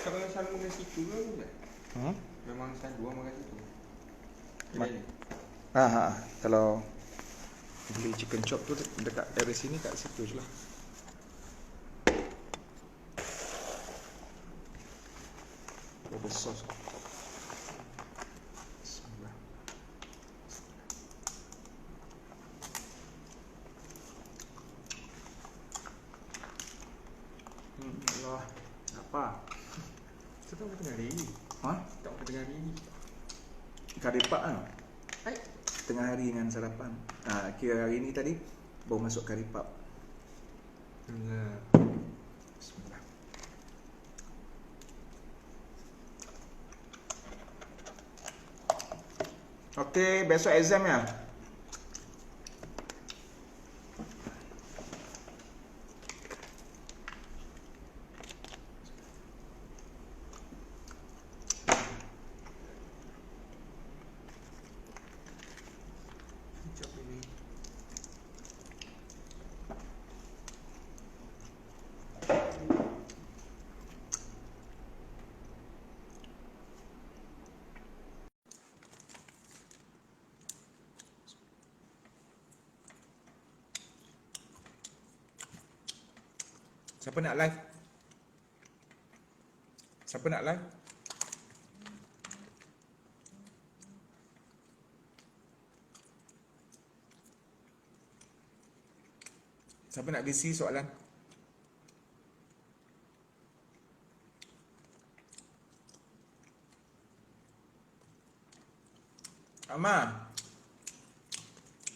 Kalau selalu makan situ ke apa? Memang saya dua makan situ. Kalau beli chicken chop tu dekat dari sini kat situ je lah. Ada sos. Bismillah. Allah. Apa? Kita tak makan tengah hari ni. Tak makan tengah hari ni. Kari pak kan? Tengah hari dengan sarapan. Kira hari ni tadi baru masuk kari pak. Bismillah. Okey, besok exam ya? Sekejap ini. Siapa nak live? Siapa nak live? Siapa nak bisi soalan? Amma.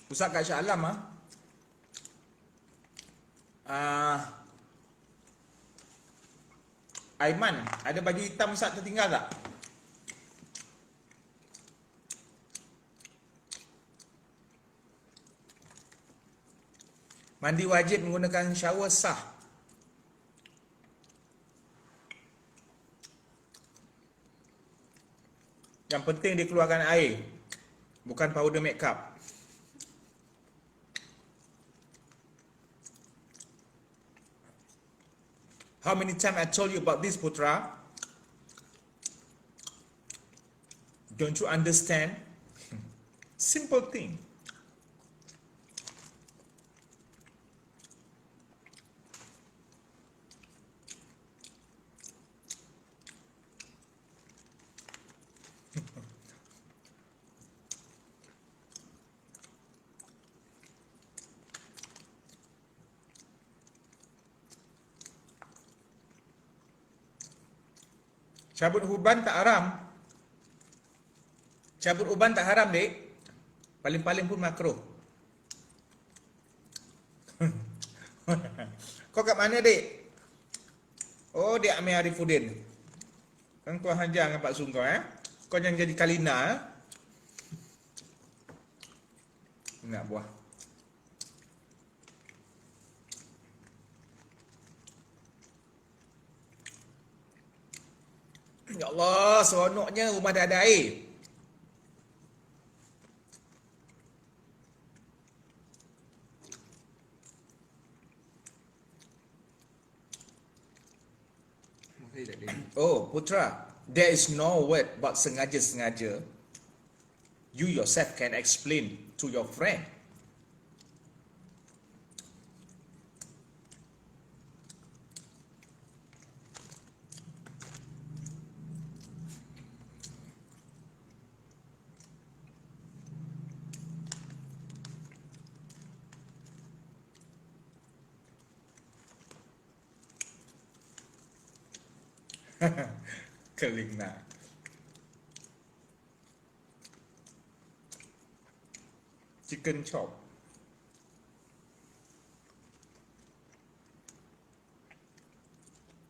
Ustaz kat Shah Alam Aiman, ada baju hitam Ustaz tertinggal tak? Mandi wajib menggunakan shower sah. Yang penting dikeluarkan air, bukan powder make up. How many times I told you about this, Putra? Don't you understand? Simple thing. Cabut uban tak haram. Cabut uban tak haram, Dek. Paling-paling pun makruh. Kau kat mana, Dek? Oh, Dek Amir Arifuddin. Kan kau hajar dengan Pak Sungkau, Kau yang jadi Kalina, Nak buah. Ya Allah, seronoknya rumah dah ada air. Oh, Putra, there is no word but sengaja-sengaja. You yourself can explain to your friend. Keling nak. Chicken chop.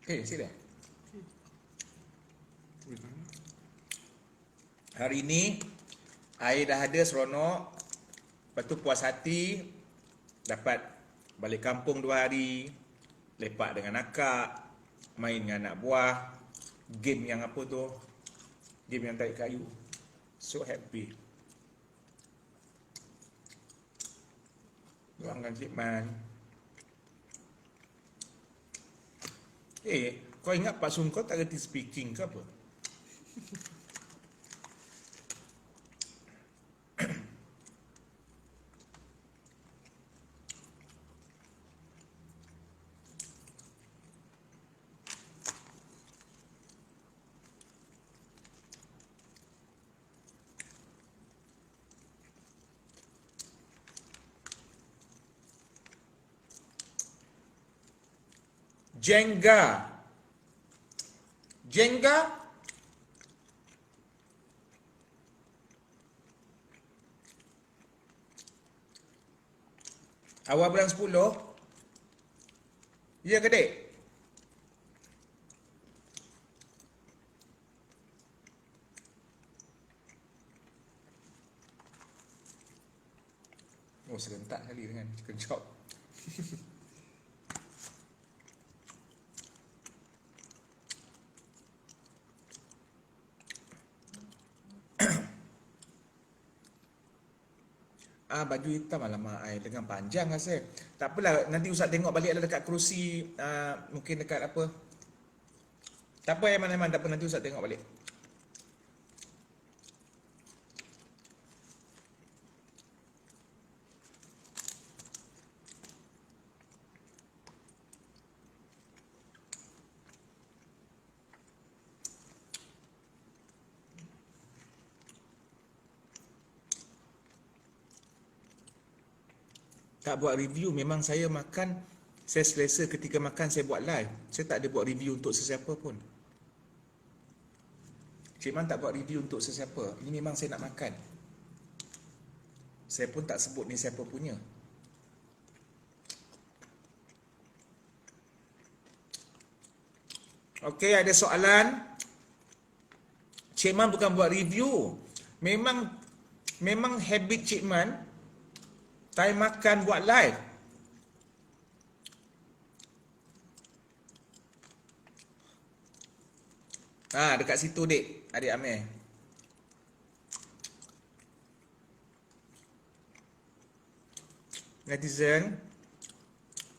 Okay, sila. Hari ini air dah ada seronok. Lepas tu puas hati. Dapat balik kampung 2 hari. Lepak dengan akak. Main dengan anak buah. Game yang apa tu? Game yang tarik kayu. So happy. Doakan Cik Man. Kau ingat Pak Sun kau tak reti speaking ke apa? Jenga. Jenga awal bulan 10. Ya ke dek? Oh, serentak kali dengan chicken chop. Baju hitam alamak ai dengan panjang rasa. Tak apalah, nanti Ustaz tengok balik lah dekat kerusi, mungkin dekat apa. Tak apa Aiman, tak apa, nanti Ustaz tengok balik. Tak buat review, memang saya makan, saya selesa ketika makan saya buat live. Saya tak ada buat review untuk sesiapa pun. Cik Man tak buat review untuk sesiapa. Ini memang saya nak makan. Saya pun tak sebut ni siapa punya. Okey, ada soalan? Cik Man bukan buat review. Memang habit Cik Man time makan buat live. Dekat situ dek, adik Amir. Netizen,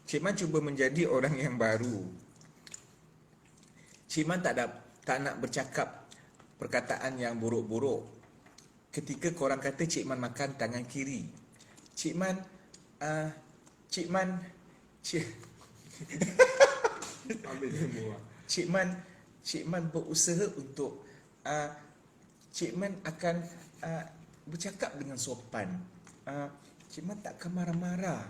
Cik Man cuba menjadi orang yang baru. Cik Man tak nak bercakap perkataan yang buruk-buruk. Ketika korang kata Cik Man makan tangan kiri, Cik Man Cik Man berusaha untuk Cik Man akan bercakap dengan sopan. Cik Man tak akan marah-marah.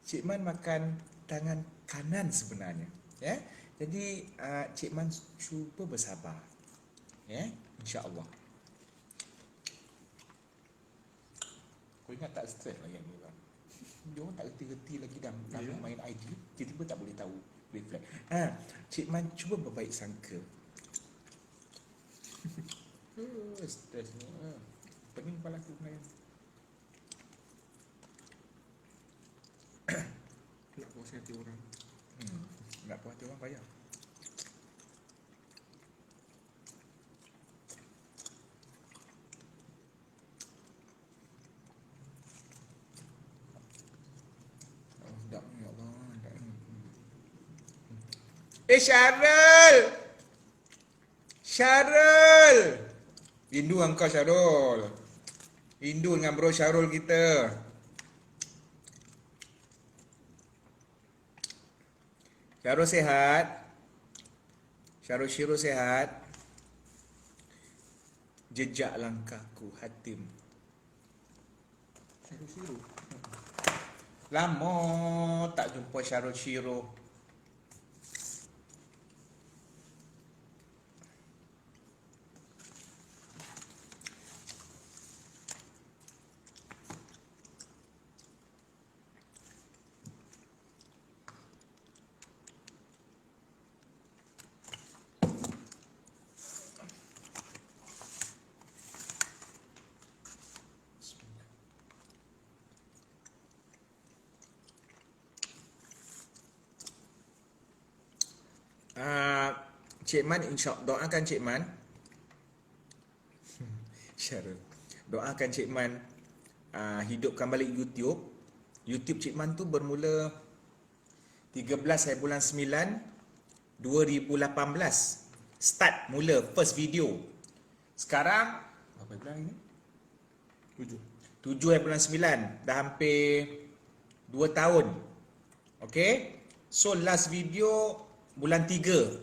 Cik Man makan tangan kanan sebenarnya, ya. Jadi Cik Man cuba bersabar, ya, insya-Allah. Kau ingat tak stres lagi ni orang? Dia orang tak reti-reti lagi dah main ID, tiba-tiba tak boleh tahu reflect. Cik Man cuba berbaik sangka. Stres ni. Pening kepala aku sebenarnya. Nak puas hati orang. Nak puas hati orang payah. Syarul! Rindu engkau Syarul. Rindu dengan bro Syarul kita. Syarul sihat? Syarul sihat? Jejak langkahku Hatim. Syarul Syirul. Lama tak jumpa Syarul Syirul. Cik Man, doakan Cik Man. Syarul. Doakan Cik Man hidupkan balik YouTube. YouTube Cik Man tu bermula 13 bulan 9 2018. Start mula first video. Sekarang berapa bulan ini? 7 dah hampir 2 tahun. Okay, so last video bulan 3.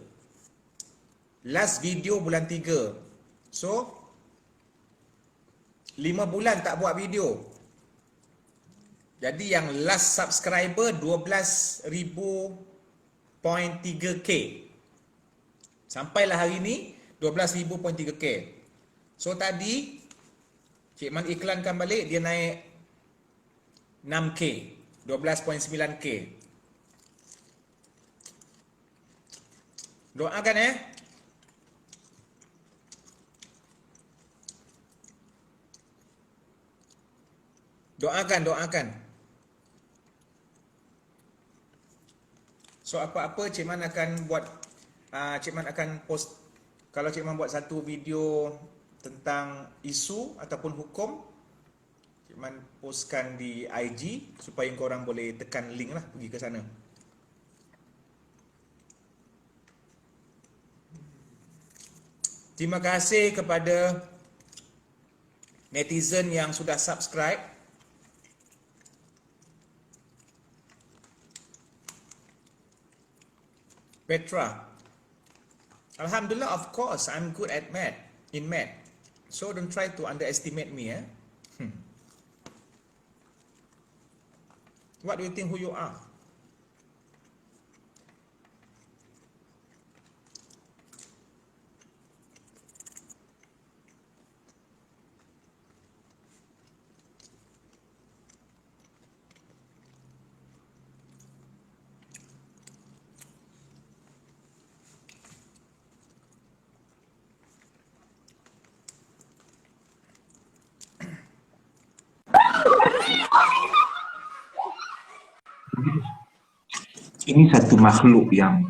So 5 bulan tak buat video. Jadi yang last subscriber 12,000.3k. Sampailah hari ni 12,000.3k. So tadi Cik Man iklankan balik, dia naik 6k, 12.9k. Doakan Doakan. So apa-apa Cik Man akan buat, Cik Man akan post. Kalau Cik Man buat satu video tentang isu ataupun hukum, Cik Man postkan di IG supaya korang boleh tekan link lah, pergi ke sana. Terima kasih kepada netizen yang sudah subscribe. Petra, Alhamdulillah, of course, I'm good at math, in math. So don't try to underestimate me. What do you think who you are? Ini satu makhluk yang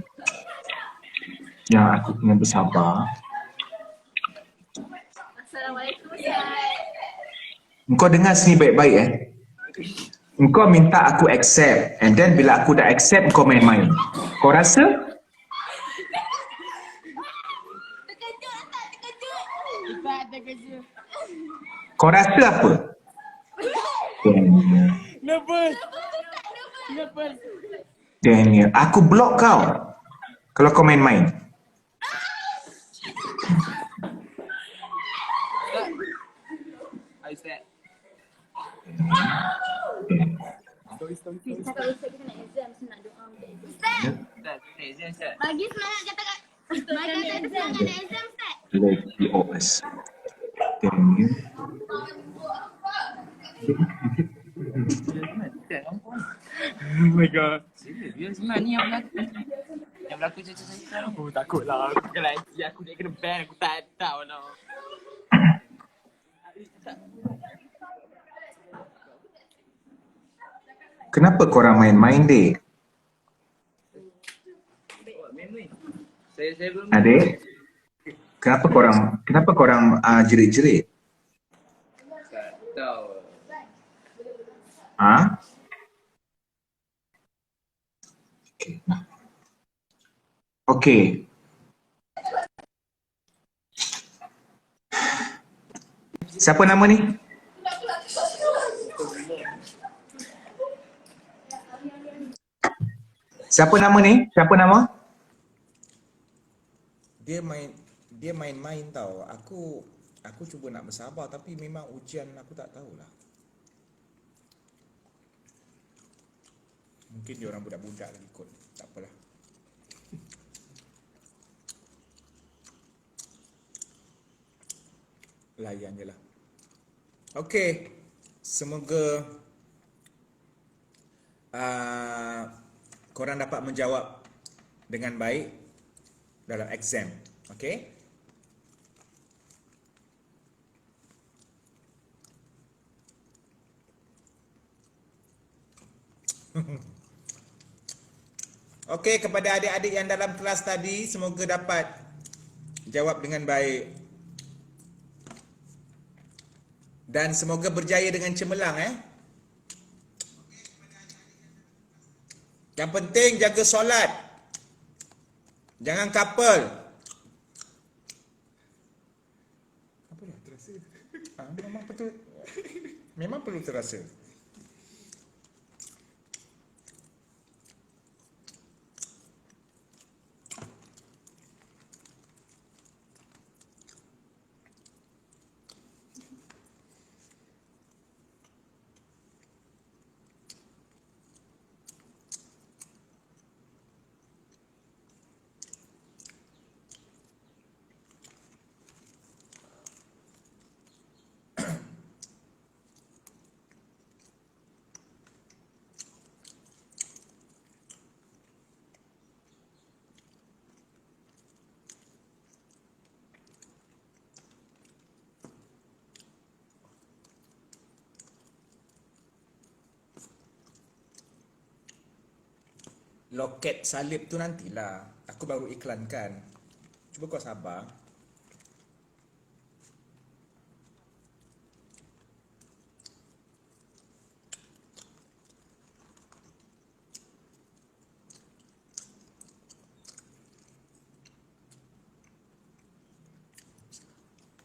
aku kena bersabar. Assalamualaikum Ustaz. Engkau dengar sini baik-baik Engkau minta aku accept, and then bila aku dah accept kau main-main. Kau rasa? Terkejut tak? Terkejut. Ustaz terkejut. Kau rasa apa? Nervous. Daniel, aku block kau kalau kau main-main. Ustaz kita nak exam, nak doa untuk exam. Ustaz, bagi semangat kata semangat nak exam Ustaz. Lagi OS. Daniel. Oh my god. Serius man ni yang berlaku cerita-cerita. Oh takutlah. Kalau aku nak kena ban, aku tak tahu lah. Kenapa korang main-main, dek? Saya belum Adik? Kenapa korang jerit-jerit? tak tahu. Ha? Okey. Siapa nama ni? Siapa nama ni? Siapa nama? Dia main-main tau. Aku cuba nak bersabar tapi memang ujian aku tak tahulah. Mungkin dia orang budak-budak lagi kot. Tak apalah. Layan je lah. Okey. Semoga korang dapat menjawab dengan baik dalam exam. Okey? Okey, kepada adik-adik yang dalam kelas tadi, semoga dapat jawab dengan baik. Dan semoga berjaya dengan cemerlang Yang penting jaga solat. Jangan couple. Apa lah terasa? Memang betul. Memang perlu terasa. Loket salib tu nantilah. Aku baru iklankan. Cuba kau sabar.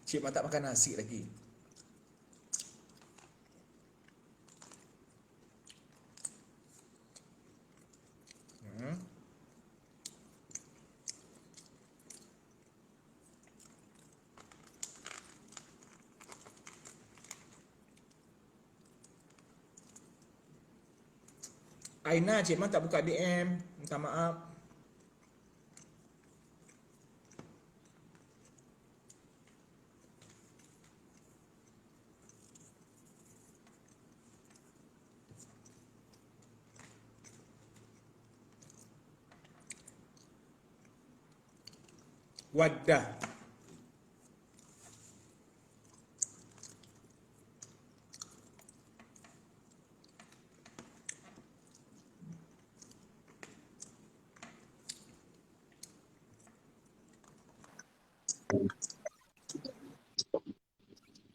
Cik Mak tak makan nasi lagi. Aina, Cik Man tak buka DM. Minta maaf. Wadah.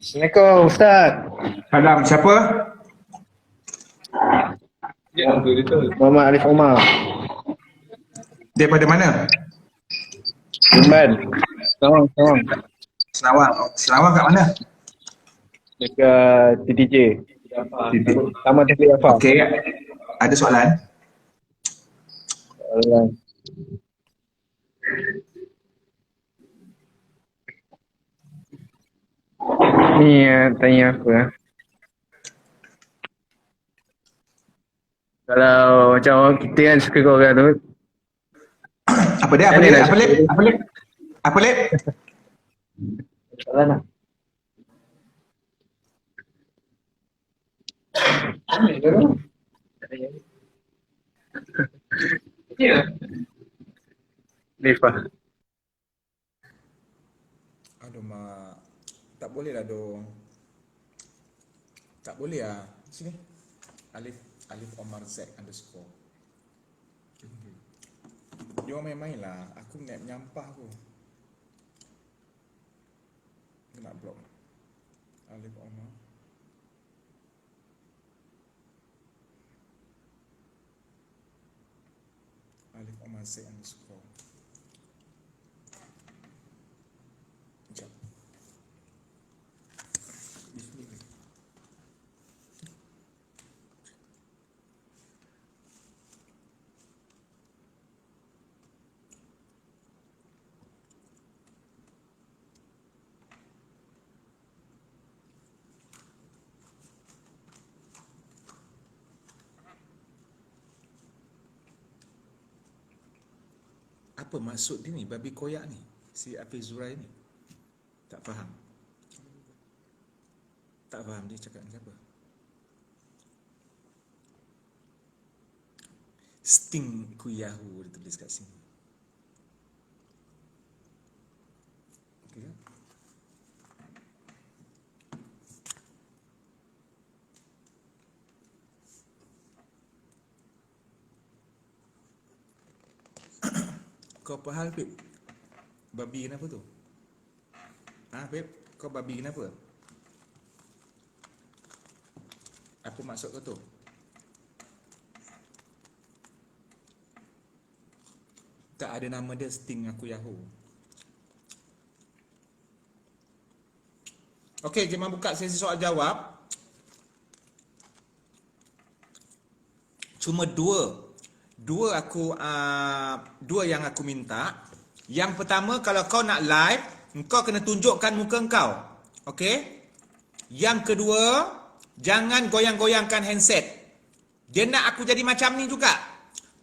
Assalamualaikum Ustaz. Salam, siapa? Muhammad Arif Omar. Daripada mana? Jemban. Senawang. Senawang. Senawang kat mana? Dekat TTJ. Taman Taman apa? Okey. Ada soalan? Ni tanya apa? Kalau macam orang kita kan suka kau orang tu. Apa dia? Apa Ni dia? dah Apa lip? Apa lip? Apa lip? Salah lah. Lepas. Aduh Mak. Tak boleh lah dong. Tak boleh lah. Sini. Alif Omar Z underscore. Dia orang main-main lah. Aku nak menyampah aku. Aku nak block. Alif Omar. Alif Omar Z underscore. Sekejap. Bismillah. Apa maksud dia ni, babi koyak ni? Si Hafiz Zurai ni? Tak faham. Tak faham dia cakap ni apa. Sting Kuyahu dia tulis kat sini. Okay. Kau apa hal, Pip? Babi kenapa tu? Pip? Kau babi kenapa? Apa maksud kau tu? Tak ada nama dia, Sting aku Yahoo. Okey, jom buka sesi soal jawab. Cuma dua yang aku minta. Yang pertama, kalau kau nak live, kau kena tunjukkan muka kau. Okey? Yang kedua, jangan goyang-goyangkan handset. Dia nak aku jadi macam ni juga.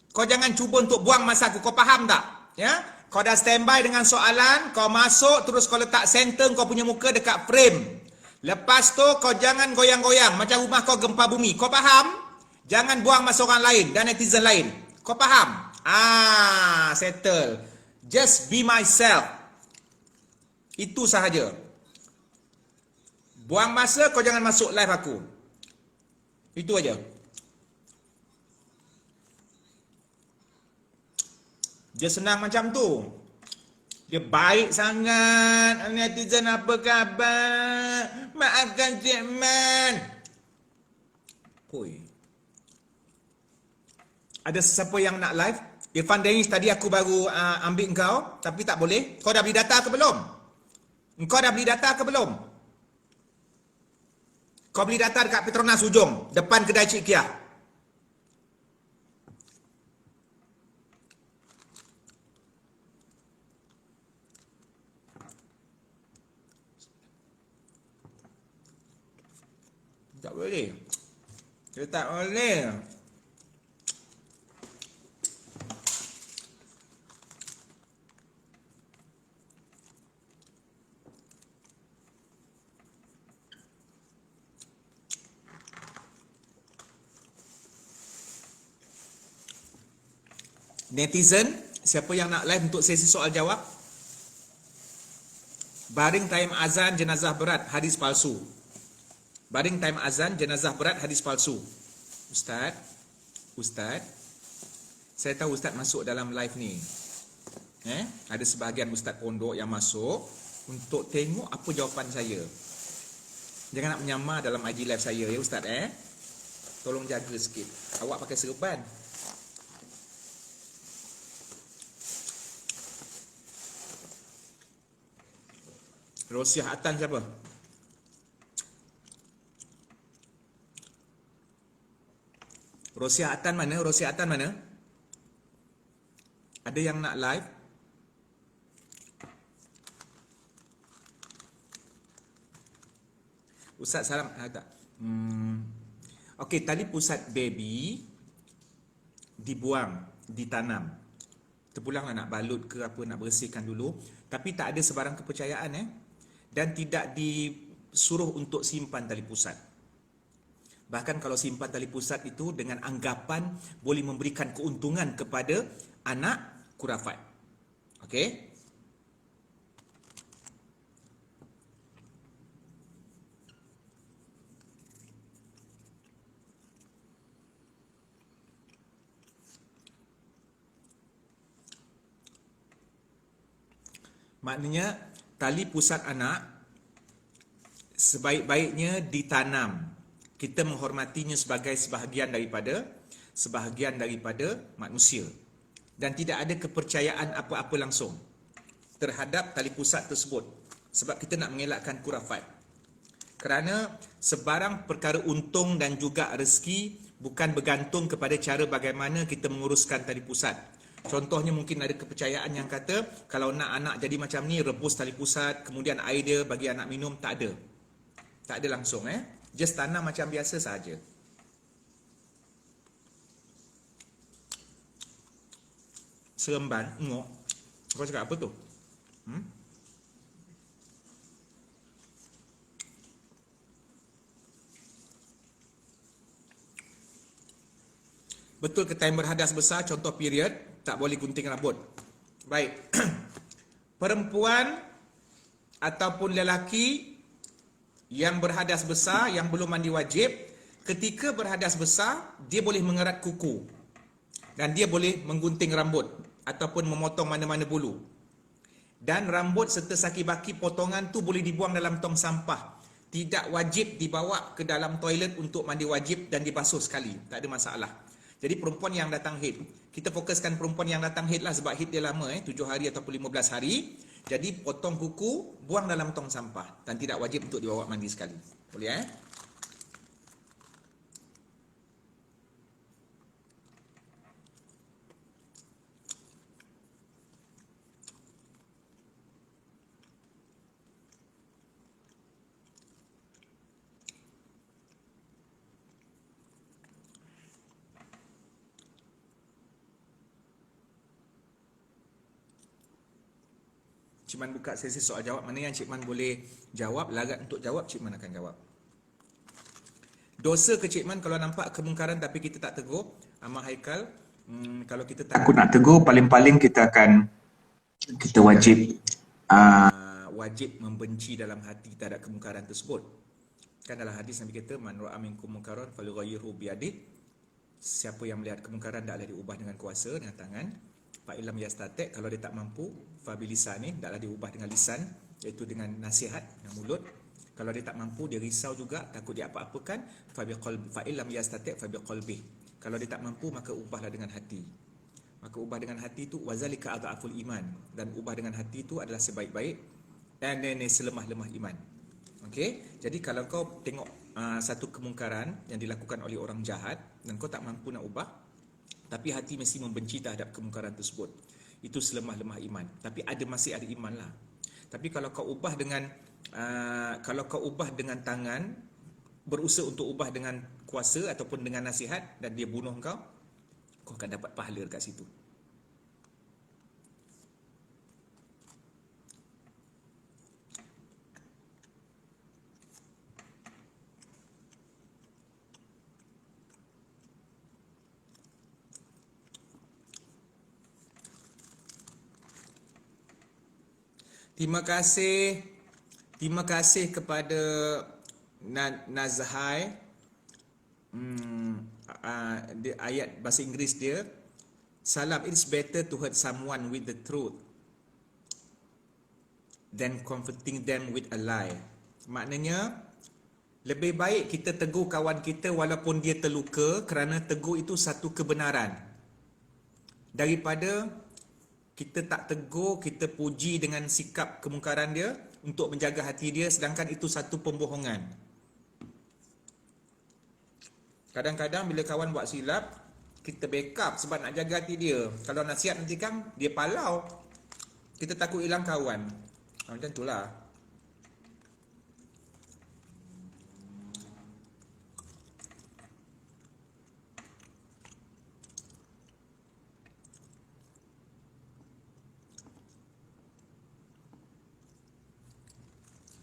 Kau jangan cuba untuk buang masa aku. Kau faham tak? Ya? Kau dah standby dengan soalan, kau masuk terus kau letak center kau punya muka dekat frame. Lepas tu kau jangan goyang-goyang macam rumah kau gempa bumi. Kau faham? Jangan buang masa orang lain dan netizen lain. Kau faham? Settle. Just be myself. Itu sahaja. Buang masa, kau jangan masuk live aku. Itu aja. Dia senang macam tu. Dia baik sangat. Netizen apa khabar? Maafkan Cik Man. Oi. Ada sesiapa yang nak live? Irfan Danish, tadi aku baru ambil kau, tapi tak boleh. Kau dah beli data ke belum? Kau dah beli data ke belum? Kau beli data dekat Petronas Ujung, depan kedai Cik Kia. Tak boleh. Dia tak boleh. Netizen, siapa yang nak live untuk sesi soal jawab? Baring time azan jenazah berat hadis palsu. Baring time azan jenazah berat hadis palsu. Ustaz, saya tahu Ustaz masuk dalam live ni. Ada sebahagian Ustaz pondok yang masuk untuk tengok apa jawapan saya. Jangan nak menyamar dalam IG live saya ya Ustaz Tolong jaga sikit. Awak pakai serban. Rosiah Atan siapa? Rosiah Atan mana? Rosiah Atan mana? Ada yang nak live? Ustaz salam. Tak. Okey, tali pusat baby dibuang, ditanam. Terpulanglah nak balut ke apa, nak bersihkan dulu. Tapi tak ada sebarang kepercayaan dan tidak disuruh untuk simpan tali pusat. Bahkan kalau simpan tali pusat itu dengan anggapan boleh memberikan keuntungan kepada anak kurafat. Okey? Maknanya tali pusat anak sebaik-baiknya ditanam. Kita menghormatinya sebagai sebahagian daripada manusia. Dan tidak ada kepercayaan apa-apa langsung terhadap tali pusat tersebut. Sebab kita nak mengelakkan kurafat. Kerana sebarang perkara untung dan juga rezeki bukan bergantung kepada cara bagaimana kita menguruskan tali pusat. Contohnya mungkin ada kepercayaan yang kata kalau nak anak jadi macam ni, rebus tali pusat, kemudian air dia bagi anak minum. Tak ada. Tak ada langsung Just tanam macam biasa sahaja. Seremban, ngok. Kau cakap apa tu? Betul ke time berhadas besar, contoh period, tak boleh gunting rambut. Baik. Perempuan ataupun lelaki yang berhadas besar, yang belum mandi wajib, ketika berhadas besar, dia boleh mengerat kuku. Dan dia boleh menggunting rambut ataupun memotong mana-mana bulu. Dan rambut serta saki-baki potongan tu boleh dibuang dalam tong sampah. Tidak wajib dibawa ke dalam toilet untuk mandi wajib dan dibasuh sekali. Tak ada masalah. Jadi perempuan yang datang haid. Kita fokuskan perempuan yang datang haid lah sebab haid dia lama 7 hari ataupun 15 hari. Jadi potong kuku, buang dalam tong sampah dan tidak wajib untuk dibawa mandi sekali. Boleh Cik Man buka sesi soal jawab. Mana yang Cik Man boleh jawab, larat untuk jawab, Cik Man akan jawab. Dosa ke Cik Man kalau nampak kemungkaran tapi kita tak tegur. Ahmad Haikal, kalau kita tak Aku nak tegur, paling-paling kita wajib wajib membenci dalam hati terhadap kemungkaran tersebut. Kan dalam hadis Nabi kata, man ra'a minkum munkaran falyughayyirhu biyadihi. Siapa yang melihat kemungkaran taklah diubah dengan kuasa, dengan tangan. Fa illam yastati', kalau dia tak mampu, fa bilisani, taklah diubah dengan lisan, iaitu dengan nasihat, dengan mulut. Kalau dia tak mampu, dia risau juga, takut dia apa-apakan, fa biqalbi, fa illam yastati' fa biqalbi. Kalau dia tak mampu, maka ubahlah dengan hati. Maka ubah dengan hati itu wazalika adhaful iman, dan ubah dengan hati itu adalah sebaik-baik dan selemah-lemah iman. Okey, jadi kalau kau tengok satu kemungkaran yang dilakukan oleh orang jahat dan kau tak mampu nak ubah, tapi hati mesti membenci terhadap kemungkaran tersebut, itu selemah-lemah iman. Tapi masih ada iman lah. Tapi kalau kau ubah dengan tangan, berusaha untuk ubah dengan kuasa ataupun dengan nasihat dan dia bunuh kau akan dapat pahala dekat situ. Terima kasih kepada Nazhai. Ayat bahasa Inggeris dia, salam, it's better to hurt someone with the truth than comforting them with a lie. Maknanya lebih baik kita tegur kawan kita walaupun dia terluka, kerana tegur itu satu kebenaran, daripada kita tak tegur, kita puji dengan sikap kemungkaran dia untuk menjaga hati dia, sedangkan itu satu pembohongan. Kadang-kadang bila kawan buat silap, kita backup sebab nak jaga hati dia. Kalau nasihat nanti kan dia palau, kita takut hilang kawan. Macam itulah.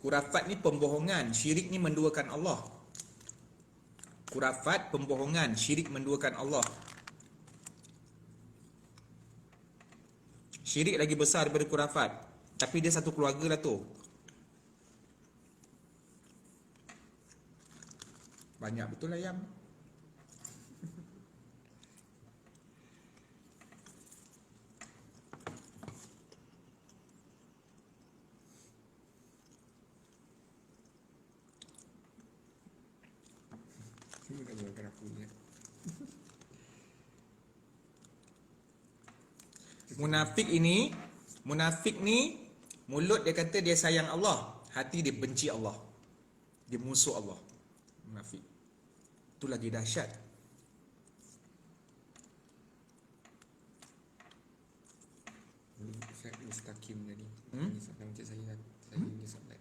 Kurafat ni pembohongan, syirik ni menduakan Allah. Kurafat, pembohongan, syirik menduakan Allah. Syirik lagi besar daripada kurafat, tapi dia satu keluarga lah tu. Banyak betul ayam. Munafik ni mulut dia kata dia sayang Allah, hati dia benci Allah, dia musuh Allah. Munafik itu lagi dahsyat. Mustaqim tadi. Sama cik saya ni solat.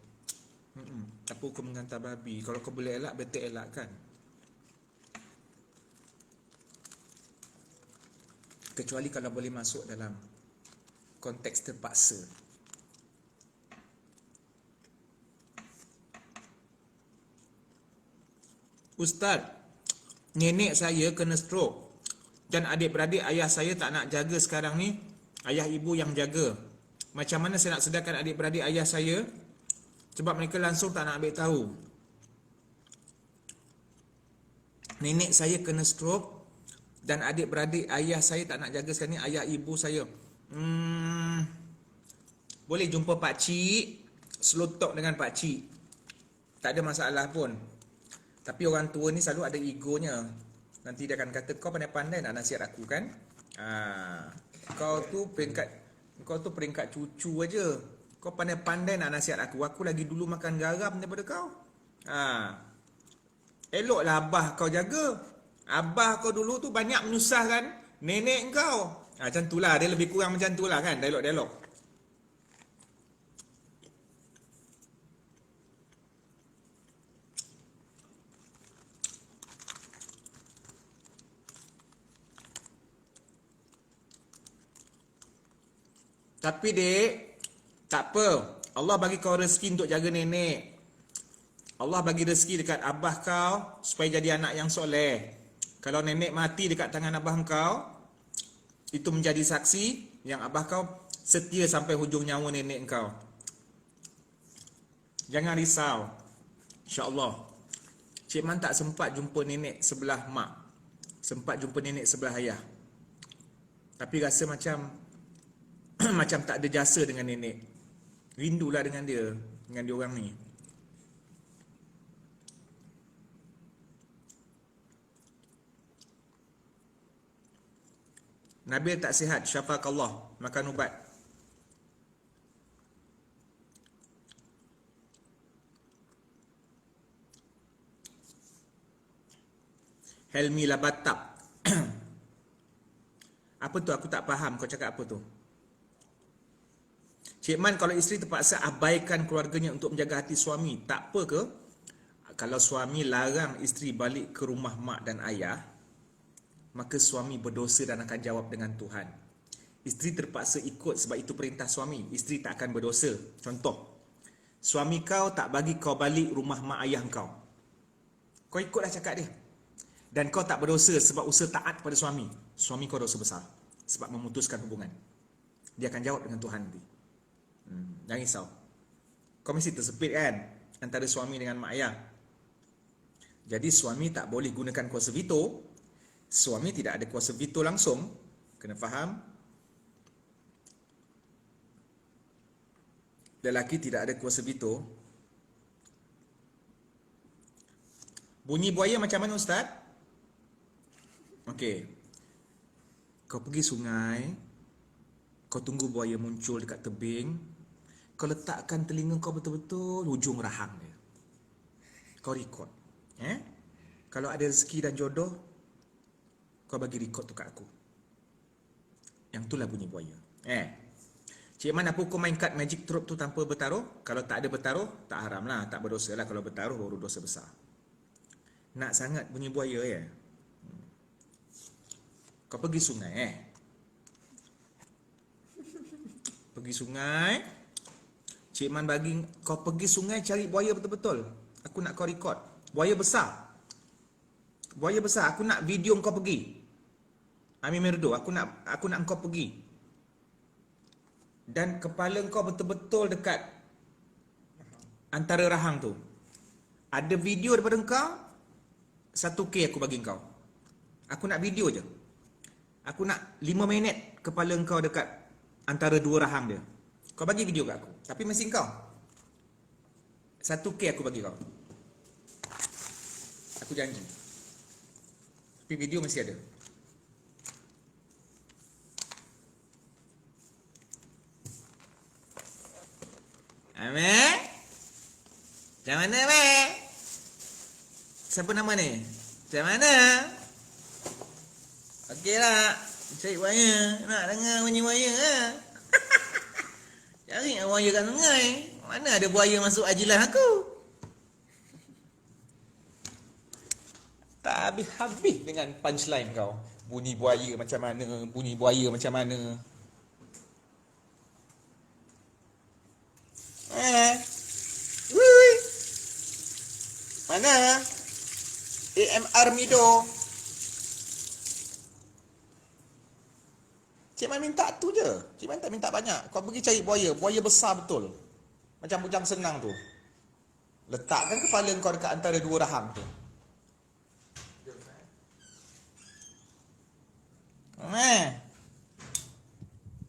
Apa hukum menghantar babi? Kalau kau boleh elak, betul elakkan. Kecuali kalau boleh masuk dalam konteks terpaksa. Ustaz, nenek saya kena stroke dan adik-beradik ayah saya tak nak jaga sekarang ni, ayah ibu yang jaga. Macam mana saya nak sedarkan adik-beradik ayah saya? Sebab mereka langsung tak nak ambil tahu. Nenek saya kena stroke dan adik-beradik ayah saya tak nak jaga sekarang ni, ayah ibu saya. Boleh jumpa pakcik, slow talk dengan pakcik, tak ada masalah pun. Tapi orang tua ni selalu ada egonya. Nanti dia akan kata kau pandai-pandai nak nasihat aku kan. Kau tu peringkat cucu aja. Kau pandai-pandai nak nasihat aku. Aku lagi dulu makan garam daripada kau. Eloklah abah kau jaga. Abah kau dulu tu banyak menyusahkan nenek kau. Macam tu lah. Dia lebih kurang macam tu lah kan. Dialog-dialog. Tapi dek, tak apa. Allah bagi kau rezeki untuk jaga nenek. Allah bagi rezeki dekat abah kau supaya jadi anak yang soleh. Kalau nenek mati dekat tangan abah kau, itu menjadi saksi yang abah kau setia sampai hujung nyawa nenek kau. Jangan risau. InsyaAllah. Cik Man tak sempat jumpa nenek sebelah mak. Sempat jumpa nenek sebelah ayah. Tapi rasa macam macam tak ada jasa dengan nenek. Rindulah dengan dia orang ni. Nabil tak sihat, syafakallah, makan ubat. Helmi Labatab. Apa tu? Aku tak faham kau cakap apa tu. Cik Man, kalau isteri terpaksa abaikan keluarganya untuk menjaga hati suami, tak apa ke? Kalau suami larang isteri balik ke rumah mak dan ayah, maka suami berdosa dan akan jawab dengan Tuhan. Isteri terpaksa ikut sebab itu perintah suami. Isteri tak akan berdosa. Contoh, suami kau tak bagi kau balik rumah mak ayah kau. Kau ikutlah cakap dia. Dan kau tak berdosa sebab usaha taat pada suami. Suami kau dosa besar sebab memutuskan hubungan. Dia akan jawab dengan Tuhan nanti. Jangan risau. Kau mesti tersepit kan antara suami dengan mak ayah. Jadi suami tak boleh gunakan kuasa veto. Suami tidak ada kuasa veto langsung. Kena faham. Lelaki tidak ada kuasa veto. Bunyi buaya macam mana Ustaz? Okey. Kau pergi sungai, kau tunggu buaya muncul dekat tebing. Kau letakkan telinga kau betul-betul hujung rahang dia. Kau record. Kalau ada rezeki dan jodoh, kau bagi record tu kat aku. Yang itulah bunyi buaya. Cik Man, apa hukum main kad magic trope tu tanpa bertaruh? Kalau tak ada bertaruh, tak haram lah, tak berdosa lah. Kalau bertaruh, baru dosa besar. Nak sangat bunyi buaya ya? Kau pergi sungai Pergi sungai, Cik Man bagi kau pergi sungai cari buaya betul-betul. Aku nak kau record. Buaya besar. Buaya besar. Aku nak video kau pergi. Ami Merdo, aku nak kau pergi. Dan kepala kau betul-betul dekat antara rahang tu. Ada video daripada kau, 1K aku bagi kau. Aku nak video je. Aku nak 5 minit kepala kau dekat antara dua rahang dia. Kau bagi video kat aku. Tapi mesti kau 1K aku bagi kau. Aku janji. Tapi video mesti ada. Amir? Macam mana, Amir? Siapa nama ni? Macam mana? Okey lah. Cari buaya. Nak dengar bunyi buaya lah. Cari buaya kat sungai. Mana ada buaya masuk ajilah aku? Tak habis-habis dengan punchline kau. Bunyi buaya macam mana? Bunyi buaya macam mana? Wui. Mana? AMR Mido. Cik Man minta tu je. Cik Man tak minta banyak. Kau pergi cari buaya. Buaya besar betul. Macam bujang senang tu. Letakkan kepala kau dekat antara dua rahang tu.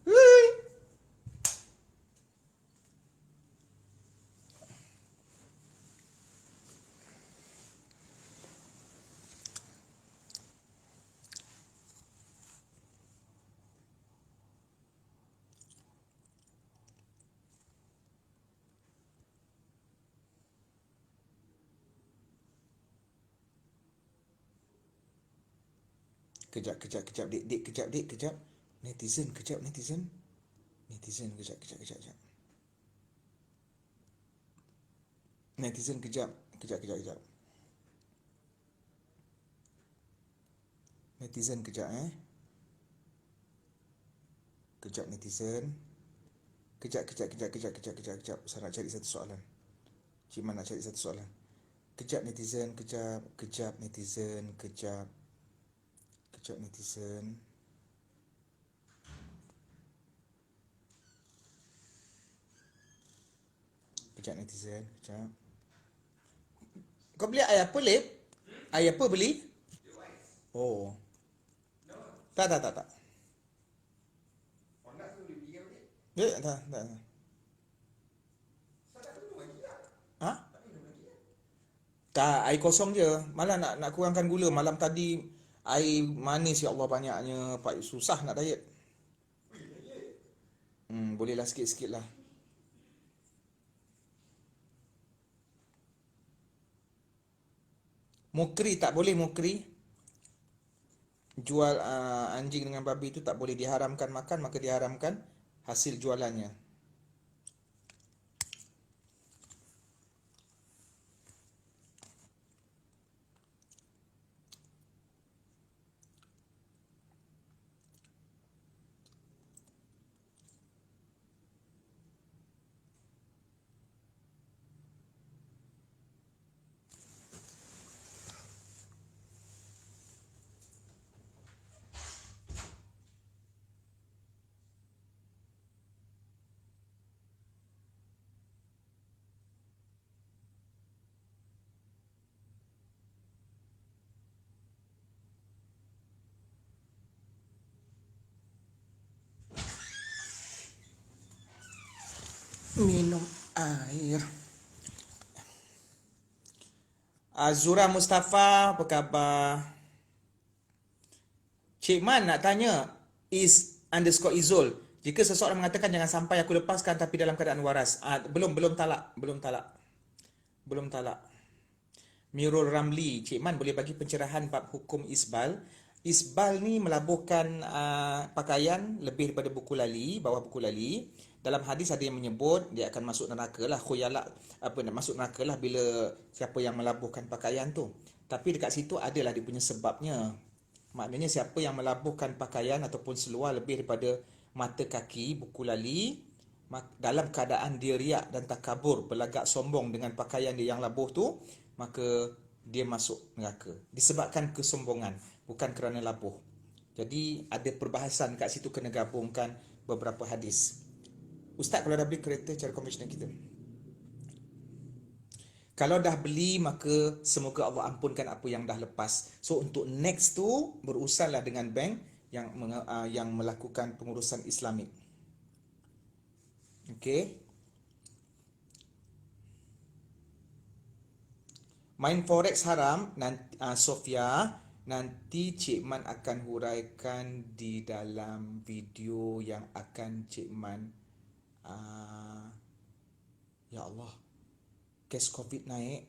Hui. Kejap, dik, kejap. Netizen, netizen, kejap. Netizen, kejap. Netizen, kejap, Kejap, netizen. Kejap. Saya nak cari satu soalan. Cik Man nak cari satu soalan. Kejap, netizen, kejap, netizen. Kejap, netizen. Kau beli air apa, Lip? Air apa beli? Oh. Tak. Tak. Ha? Tak, air kosong je. Malah nak kurangkan gula. Malam tadi air manis, ya Allah, banyaknya. Pak, susah nak diet. Bolehlah sikit-sikit lah. Mukri tak boleh, mukri. Jual anjing dengan babi itu tak boleh, diharamkan makan, maka diharamkan hasil jualannya. Minum air. Azura Mustafa, apa khabar? Cik Man nak tanya, is_Izul. Jika seseorang mengatakan jangan sampai aku lepaskan tapi dalam keadaan waras. Belum talak. Mirul Ramli, Cik Man boleh bagi pencerahan bab hukum isbal. Isbal ni melabuhkan pakaian lebih daripada buku lali, bawah buku lali. Dalam hadis ada yang menyebut dia akan masuk neraka lah, khuyalak, masuk neraka lah bila siapa yang melabuhkan pakaian tu. Tapi dekat situ adalah dia punya sebabnya. Maknanya siapa yang melabuhkan pakaian ataupun seluar lebih daripada mata kaki, buku lali, dalam keadaan dia riak dan takabur, berlagak sombong dengan pakaian dia yang labuh tu, maka dia masuk neraka. Disebabkan kesombongan, bukan kerana labuh. Jadi ada perbahasan kat situ, kena gabungkan beberapa hadis. Ustaz, kalau dah beli kereta cara konvensional kita, kalau dah beli, maka semoga Allah ampunkan apa yang dah lepas. So untuk next tu, berurusanlah dengan bank yang melakukan pengurusan Islamik. Okay. Main forex haram, Sofia, nanti Cik Man akan huraikan di dalam video yang akan Cik Man. Ya Allah, kes COVID naik.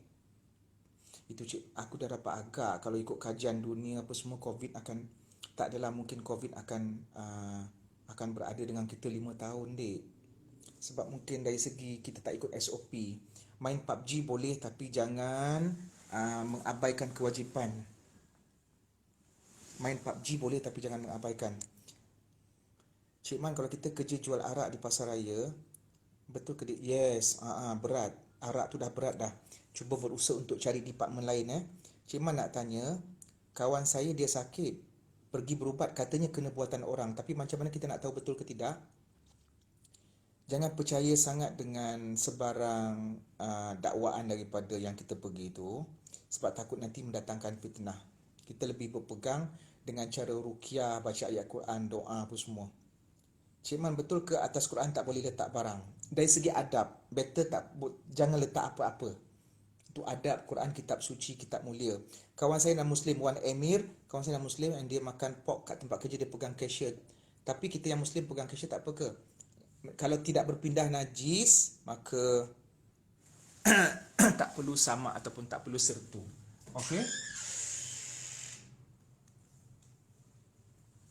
Itu Cik, aku dah dapat agak, kalau ikut kajian dunia apa semua, COVID akan, tak adalah mungkin COVID akan berada dengan kita 5 tahun, dek. Sebab mungkin dari segi kita tak ikut SOP. Main PUBG boleh, tapi jangan mengabaikan kewajipan. Main PUBG boleh, tapi jangan mengabaikan. Cik Man, kalau kita kerja jual arak di pasar raya, betul ke? Yes, berat. Arak tu dah berat dah. Cuba berusaha untuk cari department lain. Cik Man nak tanya, kawan saya dia sakit, pergi berubat, katanya kena buatan orang. Tapi macam mana kita nak tahu betul ke tidak? Jangan percaya sangat dengan sebarang dakwaan daripada yang kita pergi tu, sebab takut nanti mendatangkan fitnah. Kita lebih berpegang dengan cara ruqyah, baca ayat Quran, doa apa semua. Cik Man, betul ke atas Quran tak boleh letak barang? Dari segi adab, better jangan letak apa-apa. Itu adab Quran, kitab suci, kitab mulia. Kawan saya non-Muslim, Wan Emir, kawan saya non-Muslim, and dia makan pork kat tempat kerja, dia pegang cashier. Tapi kita yang Muslim pegang cashier, tak apa ke? Kalau tidak berpindah najis, maka tak perlu sama ataupun tak perlu sertu. Okey?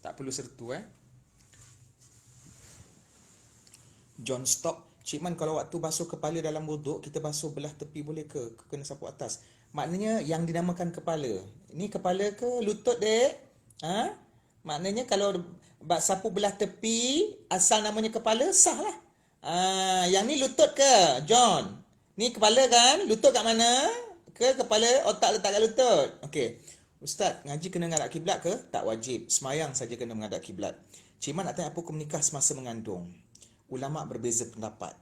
Tak perlu sertu John stop. Cik Man, kalau waktu basuh kepala dalam wuduk, kita basuh belah tepi boleh ke? Kena sapu atas. Maknanya yang dinamakan kepala. Ini kepala ke lutut, dek? Ha? Maknanya kalau sapu belah tepi, asal namanya kepala, sah lah. Yang ni lutut ke, John? Ni kepala kan? Lutut kat mana? Ke kepala, otak letak kat lutut? Okey. Ustaz, ngaji kena menghadap kiblat ke? Tak wajib. Semayang saja kena menghadap kiblat. Cik Man nak tanya apa hukum nikah semasa mengandung? Ulama berbeza pendapat.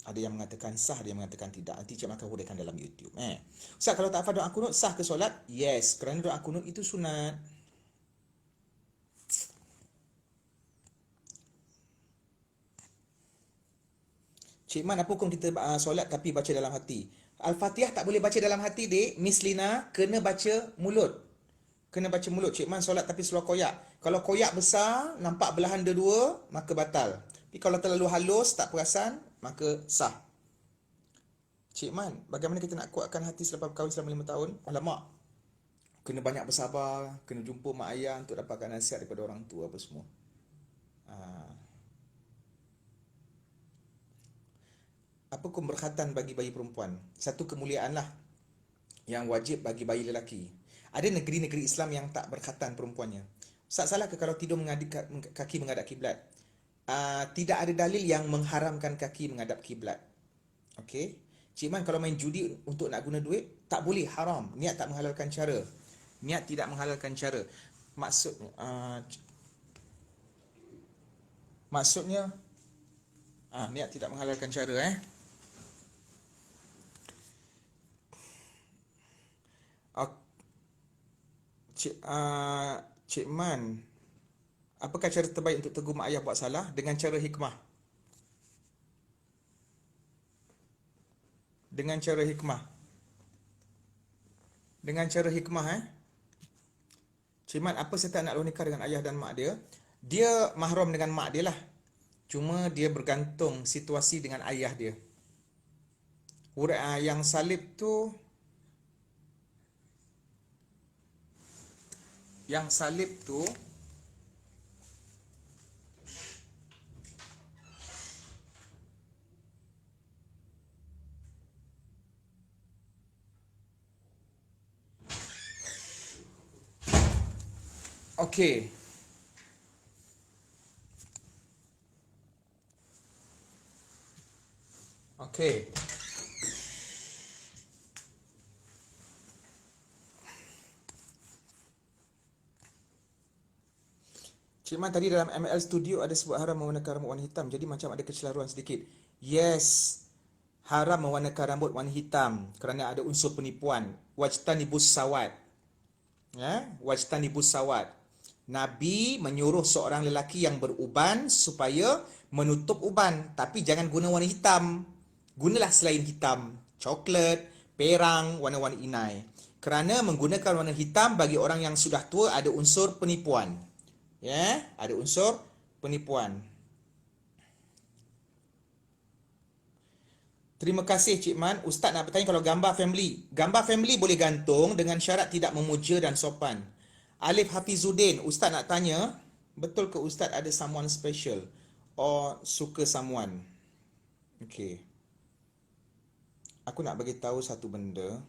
Ada yang mengatakan sah, ada yang mengatakan tidak. Nanti Cik Man akan huraikan dalam YouTube. Ustaz, kalau tak hafal doa kunut, sah ke solat? Yes, kerana doa kunut itu sunat. Cik Man, apa hukum kita solat tapi baca dalam hati? Al-Fatihah tak boleh baca dalam hati, dek. Miss Lina, kena baca mulut. Kena baca mulut. Cik Man solat tapi seluar koyak. Kalau koyak besar, nampak belahan dua, maka batal. Tapi kalau terlalu halus, tak perasan, maka sah. Cik Man, bagaimana kita nak kuatkan hati selepas berkahwin selama 5 tahun? Alamak, kena banyak bersabar, kena jumpa mak ayah untuk dapatkan nasihat daripada orang tua apa semua. Apa hukum berkhatan bagi bayi perempuan? Satu kemuliaan lah yang wajib bagi bayi lelaki. Ada negeri-negeri Islam yang tak berkhatan perempuannya. Ustaz, salah ke kalau tidur kaki menghadap kiblat? Tidak ada dalil yang mengharamkan kaki menghadap kiblat. Okey. Cik Man, kalau main judi untuk nak guna duit, tak boleh, haram. Niat tak menghalalkan cara. Niat tidak menghalalkan cara. Maksudnya niat tidak menghalalkan cara Cik Man, apakah cara terbaik untuk tegur mak ayah buat salah? Dengan cara hikmah. Dengan cara hikmah. Dengan cara hikmah Cik Man, apa serta nak luar nikah dengan ayah dan mak dia? Dia mahram dengan mak dia lah. Cuma dia bergantung situasi dengan ayah dia. Yang salib tu, okey. Okey. Cik Man, tadi dalam ML Studio ada sebut haram mewarnakan rambut warna hitam. Jadi macam ada kecelaruan sedikit. Yes, haram mewarnakan rambut warna hitam kerana ada unsur penipuan. Wajtanibus sawat. Wajtanibus sawat. Nabi menyuruh seorang lelaki yang beruban supaya menutup uban. Tapi jangan guna warna hitam. Gunalah selain hitam. Coklat, perang, warna-warna inai. Kerana menggunakan warna hitam bagi orang yang sudah tua ada unsur penipuan. Ada unsur penipuan. Terima kasih Cik Man. Ustaz nak bertanya kalau gambar family boleh gantung dengan syarat tidak memuja dan sopan. Alif Hafizuddin, Ustaz nak tanya, betul ke Ustaz ada someone special or suka someone? Okey. Aku nak bagi tahu satu benda.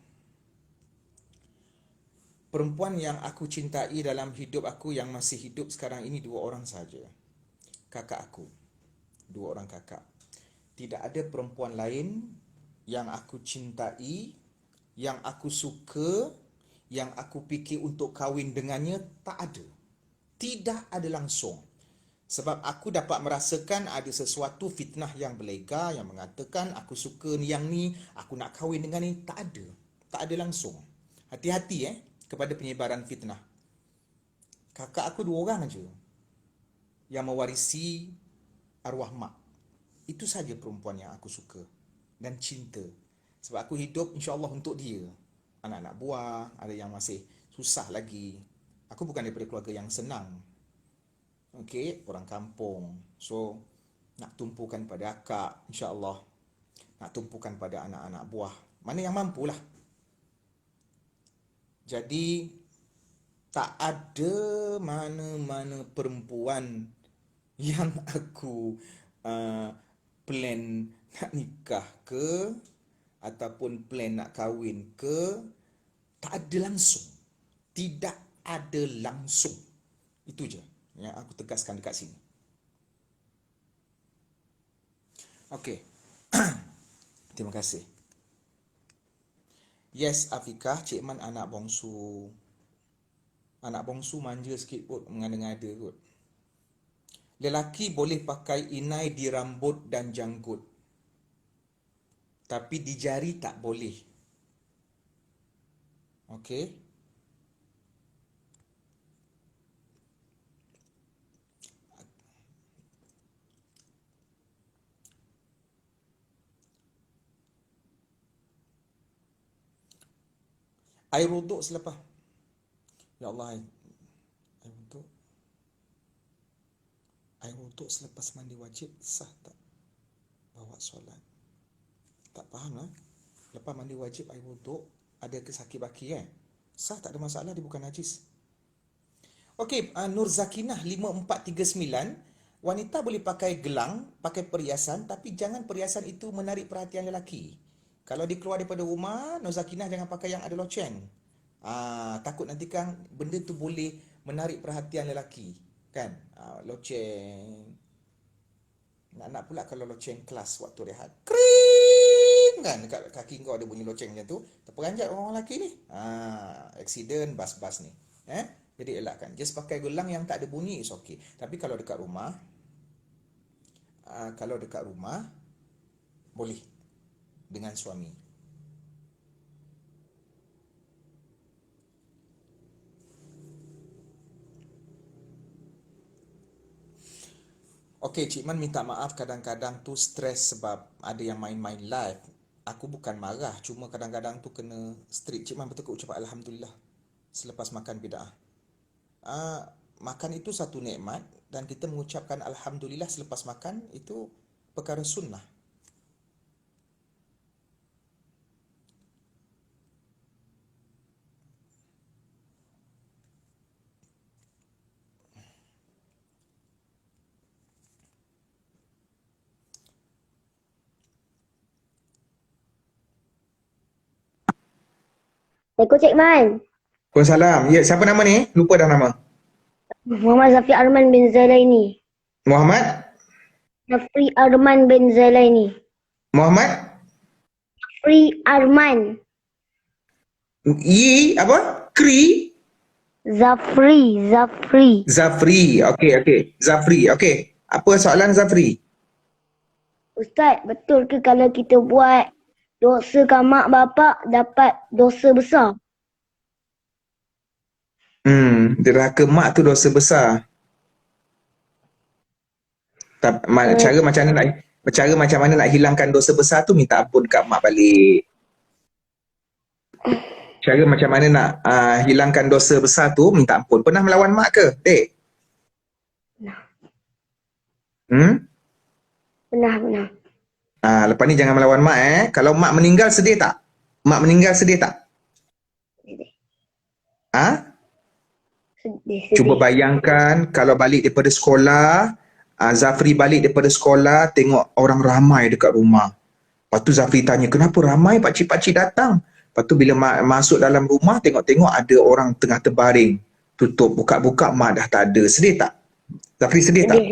Perempuan yang aku cintai dalam hidup aku yang masih hidup sekarang ini 2 orang saja. Kakak aku. 2 orang kakak. Tidak ada perempuan lain yang aku cintai, yang aku suka, yang aku fikir untuk kahwin dengannya, tak ada. Tidak ada langsung. Sebab aku dapat merasakan ada sesuatu fitnah yang berlega yang mengatakan aku suka yang ni, aku nak kahwin dengan ni, tak ada. Tak ada langsung. Hati-hati kepada penyebaran fitnah. Kakak aku 2 orang aja yang mewarisi arwah mak. Itu saja perempuan yang aku suka dan cinta. Sebab aku hidup insya-Allah untuk dia. Anak-anak buah, ada yang masih susah lagi. Aku bukan daripada keluarga yang senang. Okey, orang kampung. So, nak tumpukan pada akak insya-Allah. Nak tumpukan pada anak-anak buah. Mana yang mampulah. Jadi, tak ada mana-mana perempuan yang aku plan nak nikah ke ataupun plan nak kahwin ke, tak ada langsung. Tidak ada langsung. Itu je yang aku tegaskan dekat sini. Okey. Terima kasih. Yes, Afikah, Cik Man anak bongsu. Anak bongsu manja sikit kot, mengada-ngada kot. Lelaki boleh pakai inai di rambut dan janggut. Tapi di jari tak boleh. Okey. Air wuduk selepas. Ya Allah, air wuduk. Air wuduk selepas mandi wajib sah tak bawa solat? Tak faham lah. Lepas mandi wajib air wuduk, ada kesakit baki sah, tak ada masalah, dia bukan najis. Okey, Nur Zakinah 5439, wanita boleh pakai gelang, pakai perhiasan, tapi jangan perhiasan itu menarik perhatian lelaki. Kalau dia keluar daripada rumah, Nur Zakinah jangan pakai yang ada loceng. Takut nanti kan benda tu boleh menarik perhatian lelaki. Kan? Loceng. Nak pula kalau loceng kelas waktu rehat. Kring! Kan? Dekat kaki kau ada bunyi loceng macam tu. Terperanjat orang lelaki ni. Accident bas-bas ni. Jadi elakkan. Just pakai gelang yang tak ada bunyi, is okay. Tapi kalau dekat rumah, boleh. Dengan suami. Okey, Cik Man minta maaf kadang-kadang tu stres sebab ada yang main-main live. Aku bukan marah, cuma kadang-kadang tu kena strict. Cik Man betul ke ucap Alhamdulillah selepas makan bid'ah? Makan itu satu nikmat dan kita mengucapkan Alhamdulillah selepas makan itu perkara sunnah. Assalamualaikum Cik Man. Waalaikumsalam. Ya, siapa nama ni? Lupa dah nama. Muhammad Zafi Arman bin Zalaini. Muhammad? Zafi Arman bin Zalaini. Muhammad? Zafi Arman. Apa? Kri? Zafri. Zafri. Okey. Zafri. Okey. Apa soalan Zafri? Ustaz, betul ke kalau kita buat dosa kat mak bapak dapat dosa besar? Derhaka mak tu dosa besar. Cara macam mana nak hilangkan dosa besar tu, minta ampun kat mak balik. Cara macam mana nak hilangkan dosa besar tu, minta ampun. Pernah melawan mak ke, Dek? Pernah. Lepas ni jangan melawan mak Kalau mak meninggal sedih tak? Mak meninggal sedih tak? Sedih. Cuba bayangkan kalau balik daripada sekolah, Zafri balik daripada sekolah, tengok orang ramai dekat rumah. Lepas tu Zafri tanya, kenapa ramai pakcik-pakcik datang? Lepas tu bila masuk dalam rumah, tengok-tengok ada orang tengah terbaring. Tutup, buka-buka, mak dah tak ada. Sedih tak? Zafri sedih tak?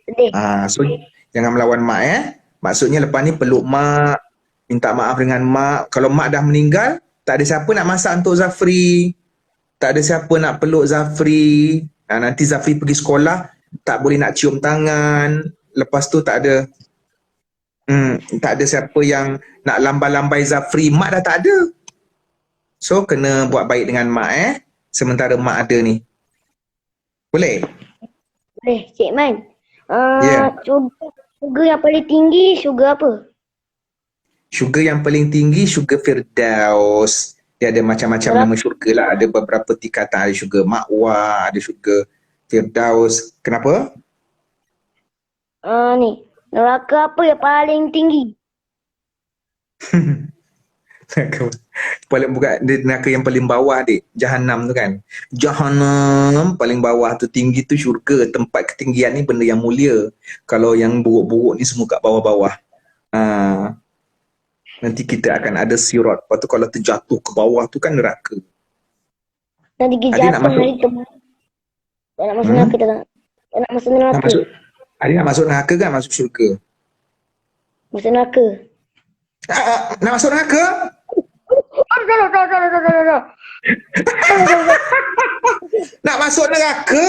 Sedih. So, jangan melawan mak Maksudnya lepas ni peluk mak, minta maaf dengan mak. Kalau mak dah meninggal, tak ada siapa nak masak untuk Zafri. Tak ada siapa nak peluk Zafri. Nanti Zafri pergi sekolah, tak boleh nak cium tangan. Lepas tu tak ada siapa yang nak lambai-lambai Zafri. Mak dah tak ada. So, kena buat baik dengan mak sementara mak ada ni. Boleh? Boleh, Cik Man. Ya. Syurga yang paling tinggi, syurga apa? Syurga yang paling tinggi, syurga Firdaus. Dia ada macam-macam nama syurga lah. Ada beberapa tingkatan. Ada syurga Ma'wah, ada syurga Firdaus. Kenapa? Neraka apa yang paling tinggi? Paling bukan neraka yang paling bawah dik, Jahanam tu kan. Jahanam paling bawah tu, tinggi tu syurga. Tempat ketinggian ni benda yang mulia. Kalau yang buruk-buruk ni semua kat bawah-bawah. Nanti kita akan ada sirat. Lepas tu kalau terjatuh ke bawah tu kan neraka. Nanti Adik kita nak masuk? hari tu. Tak nak masuk neraka tak? Tak nak masuk Nak neraka. masuk? Adik nak masuk neraka kan masuk syurga? Masuk neraka. Nak masuk neraka? Tak. Nak masuk neraka?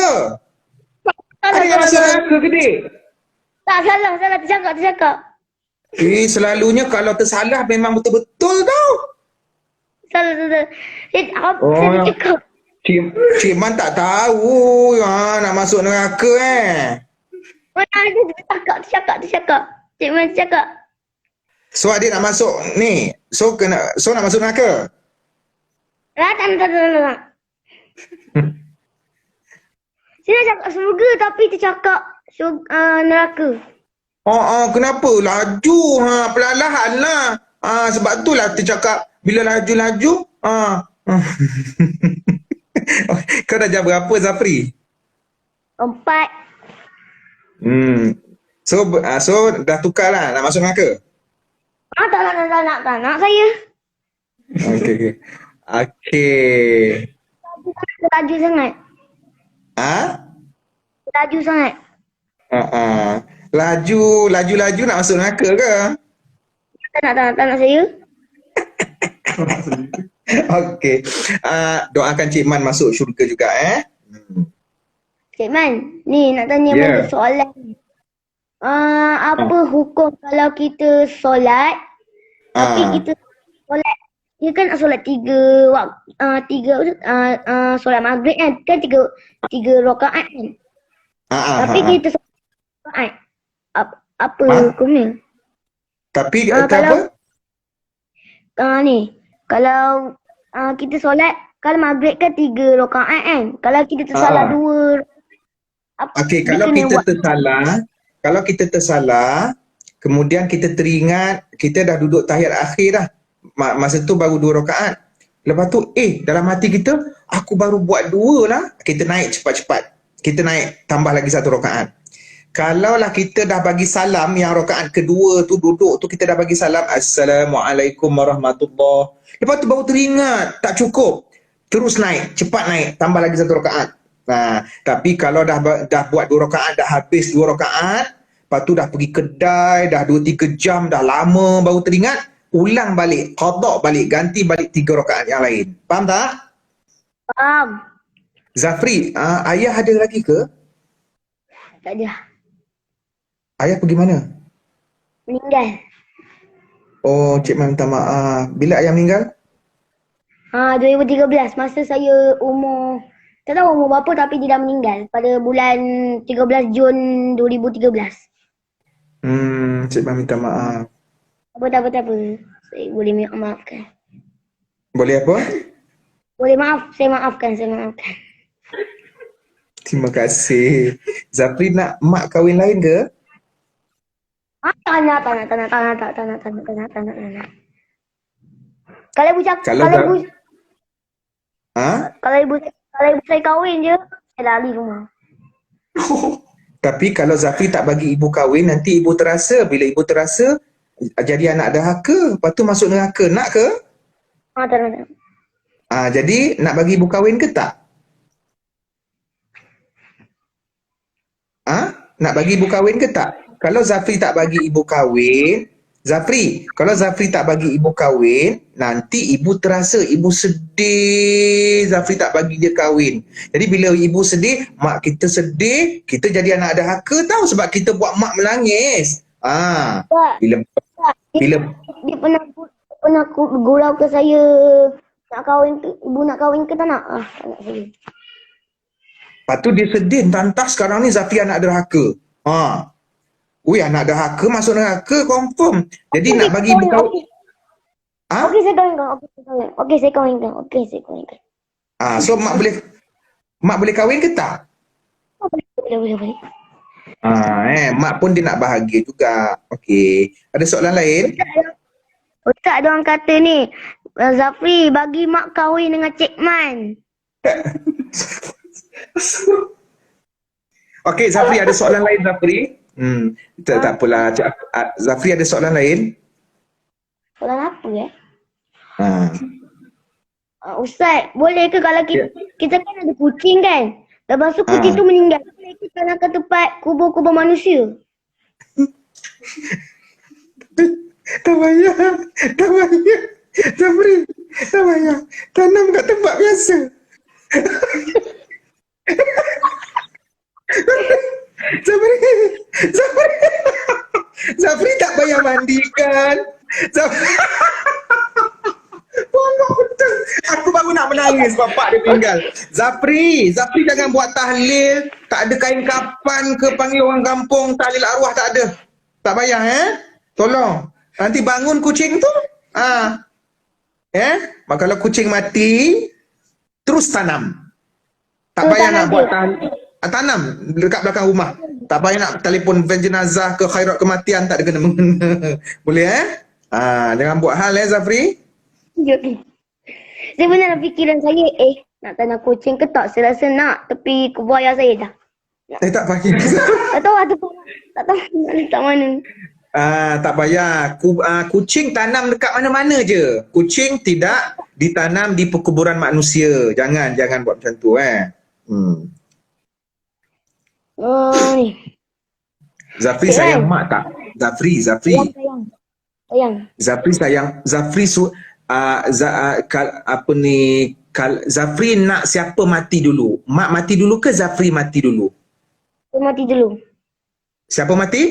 Adik nak masuk neraka ke dik? Tak, salah. Tercakap. Selalunya kalau tersalah memang betul-betul tau. Salah. Apa Oh, saya cakap? Cik Man tak tahu nak masuk neraka Mana ada tercakap. Cik Man cakap. So adik nak masuk ni. So nak masuk neraka? Tak. Saya cakap surga tapi tercakap neraka. Kenapa? Laju. Perlahan lah. Sebab tu lah tercakap bila laju-laju. Kau dah jam berapa Zafri? 4. So dah tukar lah nak masuk neraka? Tak nak saya. Okay. Laju sangat. Laju sangat. Laju nak masuk neraka ke? Tak nak saya. Okay. Doakan Cik Man masuk syurga juga Cik Man, ni nak tanya Yeah. balik soalan. Apa hukum kalau kita solat tapi kita solat, dia kan solat 3 waktu, solat maghrib kan 3 rakaat kan. Tapi kita solat rakaat. Apa hukumnya? Tapi kalau apa? Kalau kita solat, kalau maghrib kan 3 rakaat kan. Kalau kita tersalah 2, Okey, kalau kita tersalah, kemudian kita teringat kita dah duduk tahiyat akhir dah. Masa tu baru 2 rakaat. Lepas tu dalam hati kita, aku baru buat 2 lah. Kita naik cepat-cepat. Kita naik tambah lagi 1 rakaat. Kalaulah kita dah bagi salam yang rakaat kedua tu duduk tu kita dah bagi salam Assalamualaikum warahmatullahi. Lepas tu baru teringat tak cukup. Terus naik, cepat naik, tambah lagi 1 rakaat. Tapi kalau dah buat 2 rakaat, dah habis 2 rakaat, lepas tu dah pergi kedai, dah 2-3 jam, dah lama baru teringat, ulang balik, qada balik, ganti balik 3 rakaat yang lain. Faham tak? Faham. Zafri, ayah ada lagi ke? Tak ada. Ayah pergi mana? Meninggal. Oh, Cik Man minta maaf. Bila ayah meninggal? 2013, masa saya umur, tak tahu umur berapa tapi dia dah meninggal pada bulan 13 Jun 2013. Cik Man minta maaf. Tak apa. Saya boleh maafkan. Boleh apa? Boleh maaf, saya maafkan. Terima kasih. Zafri nak mak kahwin lain ke? Tak nak. Kalau ibu cakap, kalau ibu saya kahwin je, saya lari rumah. Tapi kalau Zafri tak bagi ibu kahwin, nanti ibu terasa. Bila ibu terasa, jadi anak dahaka. Lepas tu masuk neraka. Nak ke? Tak nak. Jadi nak bagi ibu kahwin ke tak? Nak bagi ibu kahwin ke tak? Kalau Zafri tak bagi ibu kahwin, kalau Zafri tak bagi ibu kahwin, nanti ibu terasa, ibu sedih Zafri tak bagi dia kahwin. Jadi bila ibu sedih, mak kita sedih, kita jadi anak dahaka tahu sebab kita buat mak menangis. Bila Dia pernah gurau ke saya, nak kahwin ke, ibu nak kahwin ke tak nak? Tak nak saya. lepas tu dia sedih, entah sekarang ni Zafri anak derhaka. Anak derhaka masuk neraka confirm. Jadi nak bagi ibu kahwin. Okey, saya kahwinkan. Okey, saya kahwinkan. So mak boleh kahwin ke tak? Boleh. Mak pun dia nak bahagia juga. Okey. Ada soalan lain? Ustaz ada orang kata ni, Zafri bagi mak kahwin dengan Cik Man. Okey, Zafri ada soalan lain, Zafri? Tak apalah. Zafri ada soalan lain? Soalan apa Ha. Ustaz, boleh ke kalau kita kan ada kucing kan? Lepas tu kucing tu meninggal. Boleh ke kalau ke tempat kubur-kubur manusia? Tak payah. Zafri, tak payah. Tanam kat tempat biasa. Zafri tak payah mandikan. Tolong betul. Aku baru nak menangis bapak dia tinggal. Zafri jangan buat tahlil. Tak ada kain kapan ke panggil orang kampung. Tahlil arwah tak ada. Tak payah Tolong. Nanti bangun kucing tu. Maka kalau kucing mati, terus tanam. Tak payah nak buat tahlil. Tanam dekat belakang rumah. Tak payah nak telefon van jenazah ke khairat kematian, tak ada kena-mengena. Boleh jangan buat hal Zafri. Okay. Saya pernah dalam fikiran saya, nak tanam kucing ke tak? Saya rasa nak, tapi kubur ayah saya dah. Tak payah. Tak tahu tak tahu tak mana. Tak payah. Kucing tanam dekat mana-mana je. Kucing tidak ditanam di perkuburan manusia. Jangan buat macam tu Ni. Zafri sayang mak tak? Zafri. Sayang. Zafri sayang. Zafri nak siapa mati dulu? Mak mati dulu ke Zafri mati dulu? Saya mati dulu. Siapa mati?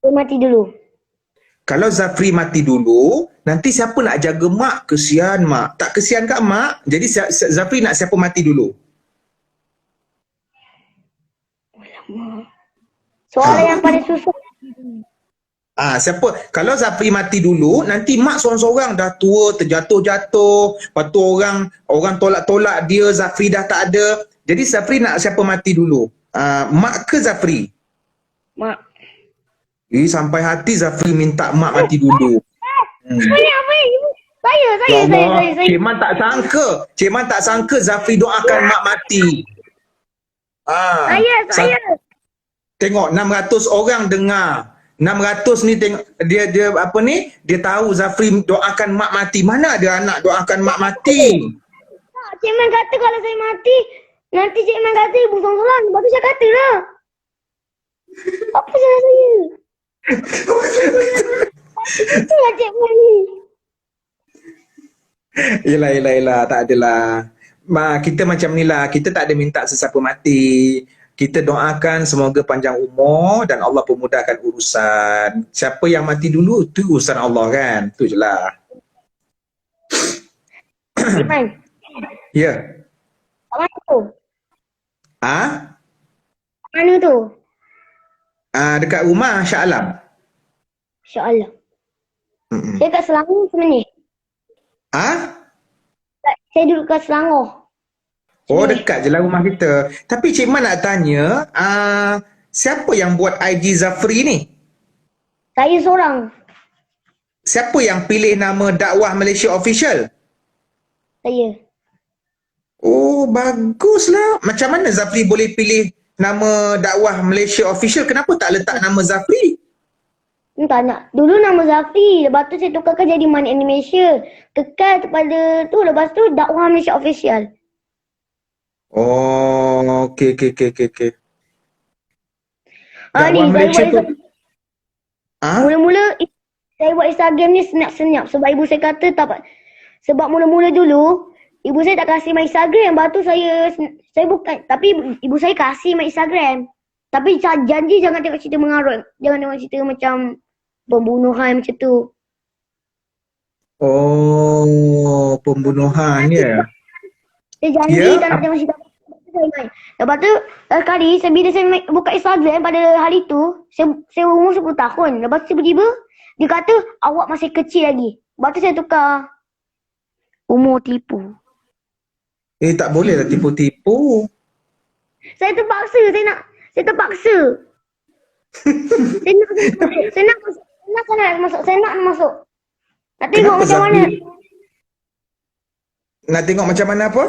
Saya mati dulu. Kalau Zafri mati dulu, nanti siapa nak jaga mak? Kesian mak. Tak kesian kat mak? Jadi Zafri nak siapa mati dulu? Soalan yang paling susah. Siapa? Kalau Zafri mati dulu, nanti mak seorang-seorang dah tua, terjatuh-jatuh, lepas tu orang tolak-tolak dia, Zafri dah tak ada. Jadi Zafri nak siapa mati dulu? Mak ke Zafri? Mak. Sampai hati Zafri minta mak mati dulu. Apa ni? Saya. Cik Man tak sangka Zafri doakan mak mati. Saya. Tengok 600 orang dengar. 600 ni tengok dia tahu Zafri doakan mak mati. Mana ada anak doakan mak mati? Cik Man kata kalau saya mati, nanti Cik Man kata ibu solang-solang. Lepas tu saya kata lah. Apa salah saya? Itulah Cik Man ni. Yelah, tak adalah. Kita macam ni lah, kita tak ada minta sesiapa mati. Kita doakan semoga panjang umur dan Allah pemudahkan urusan. Siapa yang mati dulu, tu urusan Allah kan. Tu je lah. Man. Ya. Kat mana tu? Mana tu? Dekat rumah Shah Alam. InsyaAllah. Saya kat Selangor sebenarnya. Saya duduk kat Selangor. Dekat je lah rumah kita. Tapi Cik Man nak tanya, siapa yang buat IG Zafri ni? Saya seorang. Siapa yang pilih nama Dakwah Malaysia Official? Saya. Baguslah. Macam mana Zafri boleh pilih nama Dakwah Malaysia Official? Kenapa tak letak nama Zafri? Tak nak. Dulu nama Zafri. Lepas tu saya tukarkan jadi Man Indonesia. Kekal kepada tu. Lepas tu Dakwah Malaysia Official. Okey. Ni Malaysia saya buat tu. Mula-mula saya buat Instagram ni senyap-senyap. Sebab ibu saya kata tak. Sebab mula-mula dulu ibu saya tak kasih main Instagram. Lepas tu saya bukan. Tapi ibu saya kasih main Instagram. Tapi janji jangan tengok cerita mengarut. Jangan tengok cerita macam pembunuhan macam tu. Pembunuhan ya. Saya janji tak nak tengok cerita saya main. Lepas tu sekali bila saya buka Instagram pada hari tu, saya umur 10 tahun. Lepas tu tiba-tiba dia kata awak masih kecil lagi. Lepas tu saya tukar umur tipu. Tak boleh lah tipu-tipu. Saya terpaksa, saya terpaksa. Saya nak masuk. Nak tengok Kenapa macam mana? Zafri? Nak tengok macam mana apa?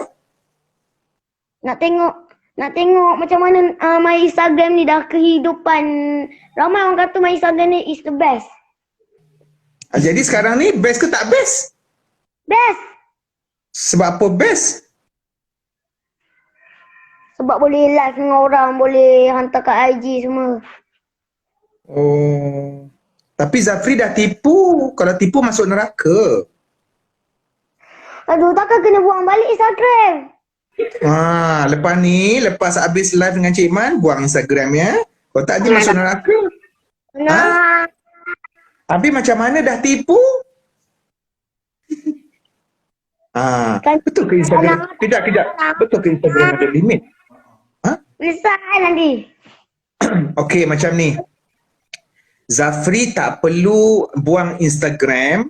Nak tengok macam mana my Instagram ni dah kehidupan. Ramai orang kata my Instagram ni is the best. Jadi sekarang ni best ke tak best? Best. Sebab apa best? Sebab boleh live dengan orang, boleh hantar kat IG semua. Oh. Tapi Zafri dah tipu. Kalau tipu masuk neraka. Aduh, takkan kena buang balik Instagram. Lepas habis live dengan Cik Man, buang Instagram ya. Kalau tak dia masuk neraka. Nah, Habis macam mana dah tipu? Betul ke Instagram? Kejap. Betul ke Instagram ada limit? risau nanti. Okey, macam ni. Zafri tak perlu buang Instagram.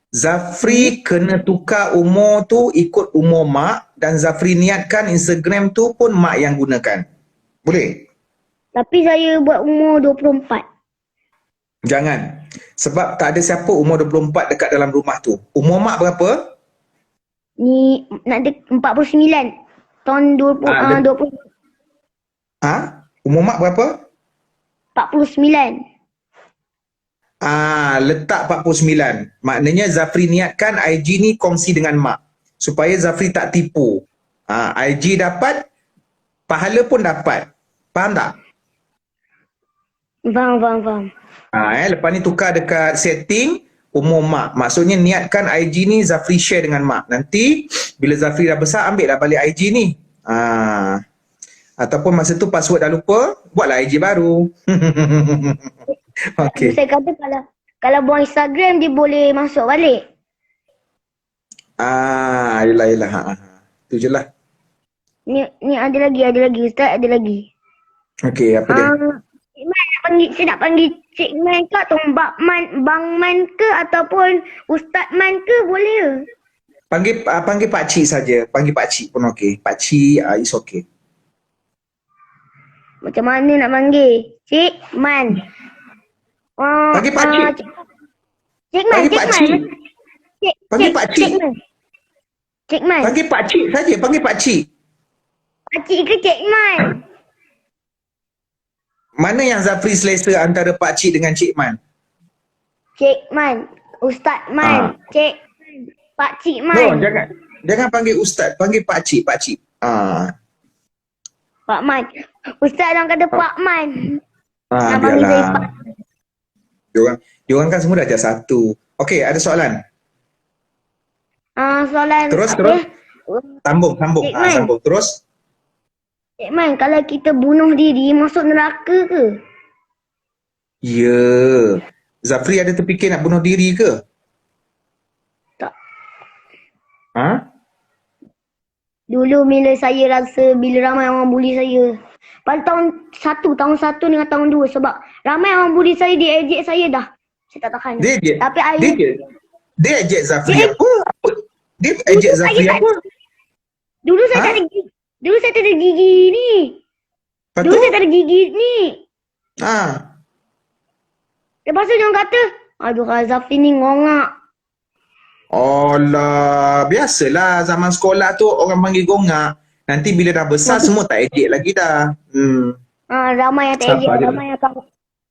Zafri kena tukar umur tu ikut umur mak dan Zafri niatkan Instagram tu pun mak yang gunakan. Boleh? Tapi saya buat umur 24. Jangan. Sebab tak ada siapa umur 24 dekat dalam rumah tu. Umur mak berapa? Ni nak 49. Tahun 20. Umur mak berapa? 49. Letak 49. Maknanya Zafri niatkan IG ni kongsi dengan mak. Supaya Zafri tak tipu. IG dapat, pahala pun dapat. Faham tak? Faham. Lepas ni tukar dekat setting umur mak. Maksudnya niatkan IG ni Zafri share dengan mak. Nanti bila Zafri dah besar ambil dah balik IG ni. Ataupun masa tu password dah lupa, buatlah IG baru. Okey. Saya kata kalau buang Instagram dia boleh masuk balik. Yelah. Tu je lah. Ni ada lagi Ustaz, ada lagi. Okey, apa dia? Cik Man saya nak panggil Cik Man ke atau Bang Man ke ataupun Ustaz Man ke boleh ke? Panggil Pak Cik saja. Panggil Pak Cik pun okey. Pak Cik, is okey. Macam mana nak panggil? Cik Man. Panggil Pak Cik. Cik Man, Panggil Pak Cik. Panggil Pak Cik. Cik Man. Panggil Pak Cik saja. Panggil Pak Cik. Pak Cik ke Cik Man? Mana yang Zafri selesa antara Pak Cik dengan Cik Man? Cik Man. Ustaz Man. Cik Man. Pak Cik Man. No, jangan panggil Ustaz. Panggil Pak Cik. Pak Cik. Pak Man. Ustaz orang kata Pak Man. Nak panggil saya Biarlah. Pak. Diorang kan semua dah jadi satu. Okey, ada soalan? Soalan Terus. apa? Sambung. Cik Man. Sambung. Terus. Cik Man, kalau kita bunuh diri masuk neraka ke? Ya. Zafri ada terfikir nak bunuh diri ke? Tak. Dulu bila saya rasa bila ramai orang bully saya. Pada tahun 1 dengan tahun 2 sebab ramai orang bully saya, dia ejek saya dah. Saya tak tahan. Dia ejek? Tapi Dia ejek Zafri Dia- apa? Dia ejek Zafri apa? Dulu saya tak ada gigi. Dulu saya tak ada gigi ni. Lepas Dulu tu? saya tak ada gigi ni. Lepas tu dia orang kata, aduh kalau Zafri ni ngongak. Alah, biasalah zaman sekolah tu orang panggil gongak. Nanti bila dah besar semua tak ejek lagi dah. Ramai yang tak ejek. Sabar je.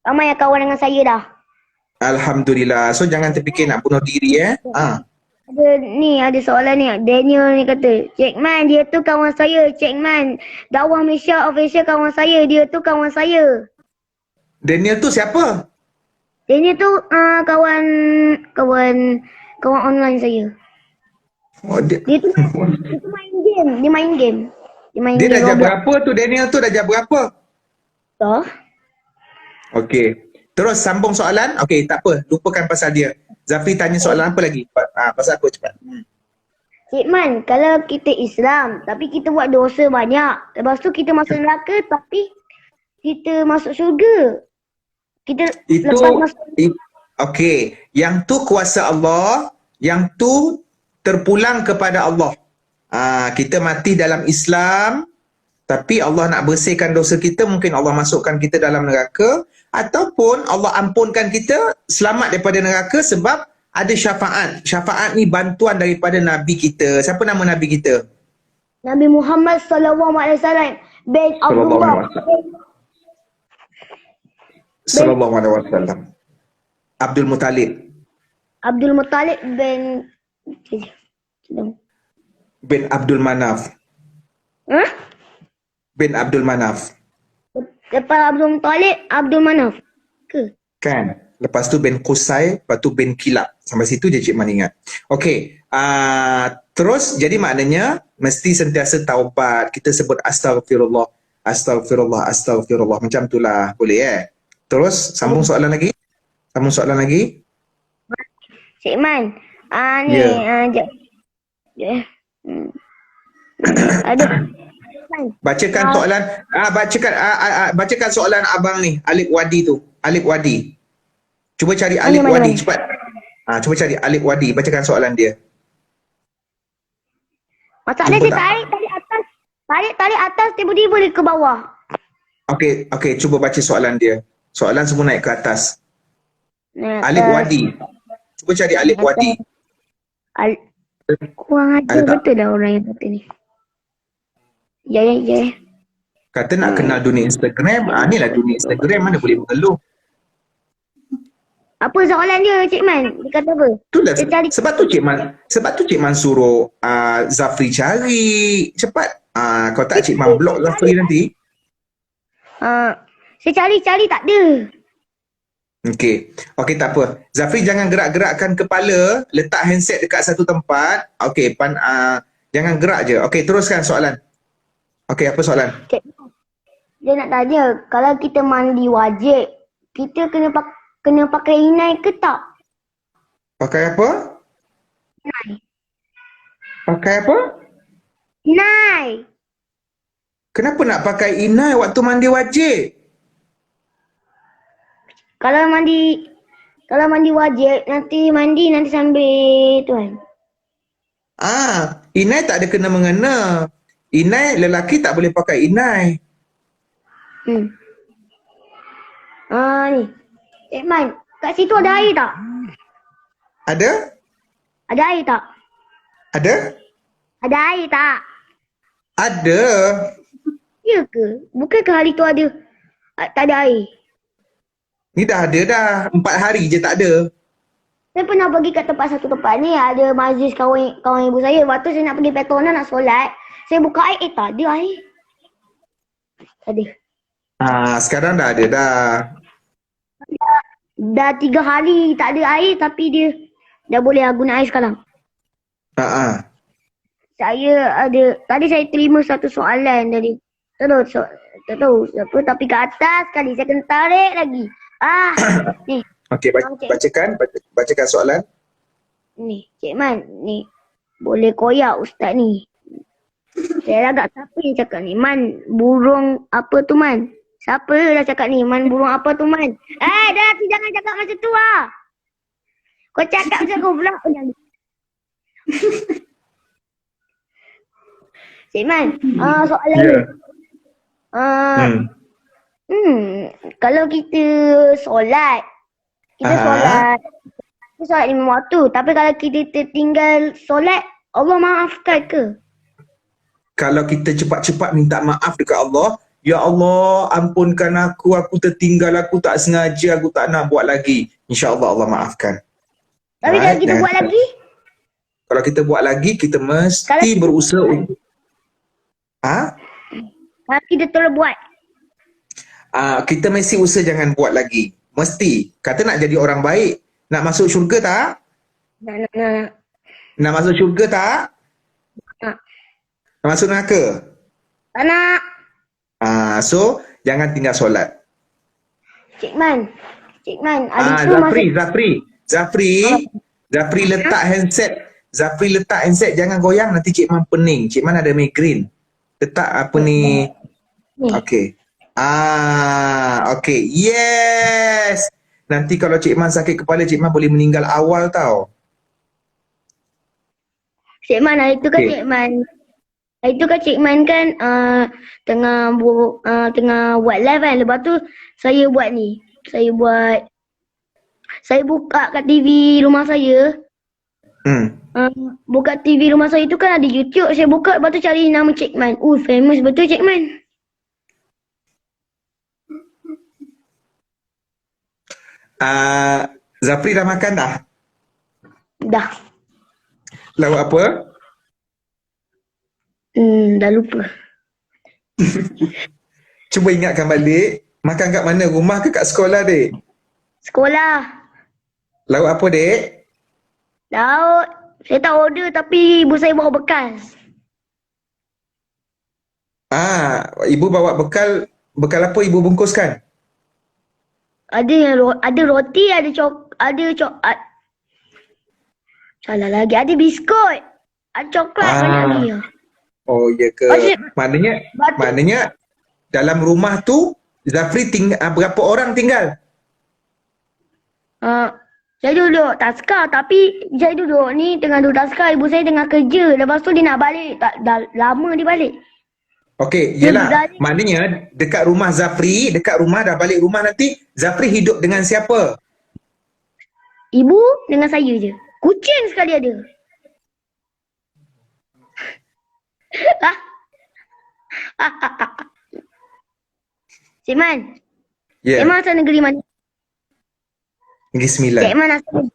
Ramai yang kawan dengan saya dah. Alhamdulillah. So jangan terfikir nak bunuh diri Ada soalan ni. Daniel ni kata, Cik Man dia tu kawan saya. Cik Man, Dakwah Malaysia official kawan saya. Dia tu kawan saya. Daniel tu siapa? Daniel tu kawan online saya. Dia tu main game. Dia main game. Dia dah jam berapa tu? Daniel tu dah jam berapa? Toh? Okey. Terus sambung soalan. Okey, tak apa. Lupakan pasal dia. Zafri tanya soalan apa lagi? Pasal apa cepat? Cik Man, kalau kita Islam tapi kita buat dosa banyak. Lepas tu kita masuk neraka tapi kita masuk syurga. Kita lepas masuk Okey. Yang tu kuasa Allah. Yang tu terpulang kepada Allah. Kita mati dalam Islam. Tapi Allah nak bersihkan dosa kita, mungkin Allah masukkan kita dalam neraka. Ataupun Allah ampunkan kita, selamat daripada neraka sebab ada syafaat. Syafaat ni bantuan daripada Nabi kita. Siapa nama Nabi kita? Nabi Muhammad sallallahu alaihi wasallam bin Abdullah Sallallahu alaihi wasallam. Abdul Muttalib. Abdul Muttalib Bin Abdul Manaf. Hah? Bin Abdul Manaf. Lepas Abdul Muttalib, Abdul Manaf ke? Kan? Lepas tu bin Qusay, lepas tu bin Kilab. Sampai situ je Cik Man ingat. Okey. Terus jadi maknanya mesti sentiasa taubat. Kita sebut astagfirullah, astagfirullah, astagfirullah. Macam itulah. Boleh Terus sambung soalan lagi. Sambung soalan lagi. Cik Man, ni jap. Aduh. Bacakan soalan bacakan soalan abang ni, Alif Wadi tu. Alif Wadi. Cuba cari Alif Mana? Wadi cepat. Cuba cari Alif Wadi, bacakan soalan dia. Masalahnya Jumpa dia tak? tarik tali atas. Tarik atas tiba-tiba dia ke bawah. Okey, cuba baca soalan dia. Soalan semua naik ke atas. Alif Atas. Wadi. Cuba cari Alif Wadi. Kurang ajar Ada tak? betul dah orang yang kata ni. Ya. Kata nak kenal dunia Instagram. Inilah dunia Instagram, mana boleh mengeluh. Apa soalan dia, Cik Man? Dia kata apa? Itulah Dia cari sebab tu Cik Man suruh Zafri cari. Cepat. Kalau tak Cik Man block Zafri nanti. saya cari tak ada. Okey, tak apa. Zafri jangan gerak-gerakkan kepala, letak handset dekat satu tempat. Okey, jangan gerak je. Okey, teruskan soalan. Okey, apa soalan? Cik, dia nak tanya, kalau kita mandi wajib, kita kena pakai inai ke tak? Pakai apa? Inai. Pakai apa? Inai. Kenapa nak pakai inai waktu mandi wajib? Kalau mandi wajib, nanti sambil tu kan. Inai tak ada kena-mengena. Inai, lelaki tak boleh pakai inai. Ni. Cik Man, kat situ ada air tak? Ada? Ada air tak? Ada? Ada air tak? Ada. Ya ke? Bukankah hari tu ada tak ada air? Ni dah ada dah. 4 hari je tak ada. Saya pernah pergi kat satu tempat ni, ada majlis kawan ibu saya. Waktu saya nak pergi Petronas nak solat, saya buka air, tak ada air. Tak ada. Sekarang dah ada dah. Dah 3 hari tak ada air, tapi dia dah boleh guna air sekarang. Tadi saya terima satu soalan tadi. Tak tahu apa, tapi ke atas sekali saya kena tarik lagi. Ni. Okey, bacakan soalan. Ni, Cik Man, ni. Boleh koyak ustaz ni. Saya agak siapa yang cakap ni? Man, burung apa tu Man? Siapa dah cakap ni? Man, burung apa tu Man? Dah tu jangan cakap macam tu lah. Kau cakap macam kau pula. Cik Man, soalan ni. Kalau kita solat, solat 5 waktu. Tapi kalau kita tertinggal solat, Allah maafkan ke? Kalau kita cepat-cepat minta maaf dekat Allah, ya Allah, ampunkan aku tertinggal, aku tak sengaja, aku tak nak buat lagi. InsyaAllah Allah maafkan. Tapi kalau kita buat lagi? Kalau kita buat lagi, kita mesti berusaha untuk Kalau kita terus buat? Kita mesti usaha jangan buat lagi. Mesti. Kata nak jadi orang baik, nak masuk syurga tak? Nak. Nak masuk syurga tak? Nak. Nak masuk neraka? Tak nak. So, jangan tinggal solat. Cik Man, hari tu Zafri letak handset. Zafri letak handset, jangan goyang, nanti Cik Man pening. Cik Man ada migraine. Letak apa ni? Okey. Okey. Yes. Nanti kalau Cik Man sakit kepala, Cik Man boleh meninggal awal tau. Cik Man, hari tu kan Cik Man kan tengah buat live kan. Lepas tu saya buat ni. Saya buat saya buka kat TV rumah saya. Buka TV rumah saya tu kan ada YouTube. Saya buka, lepas tu cari nama Cik Man. Famous betul Cik Man. Zafri dah makan dah? Dah. Lauk apa? Dah lupa. Cuba ingatkan balik. Makan kat mana? Rumah ke kat sekolah, dek? Sekolah. Lauk apa, dek? Lauk. Saya tak order tapi ibu saya bawa bekas. Ibu bawa bekal. Bekal apa ibu bungkuskan? Ada roti, ada salah lagi. Ada biskut. Ada coklat banyak lagi. Oh, ya ke? Maknanya dalam rumah tu Zafri berapa orang tinggal? Saya duduk taska tapi saya duduk ni tengah duduk taska, ibu saya tengah kerja. Lepas tu dia nak balik, dah lama dia balik. Okey, yelah. Maknanya dekat rumah Zafri, dekat rumah dah balik rumah nanti, Zafri hidup dengan siapa? Ibu dengan saya je. Kucing sekali ada. Cik Man. Ya. Cik Man asal negeri mana? Negeri Sembilan. Cik Man asal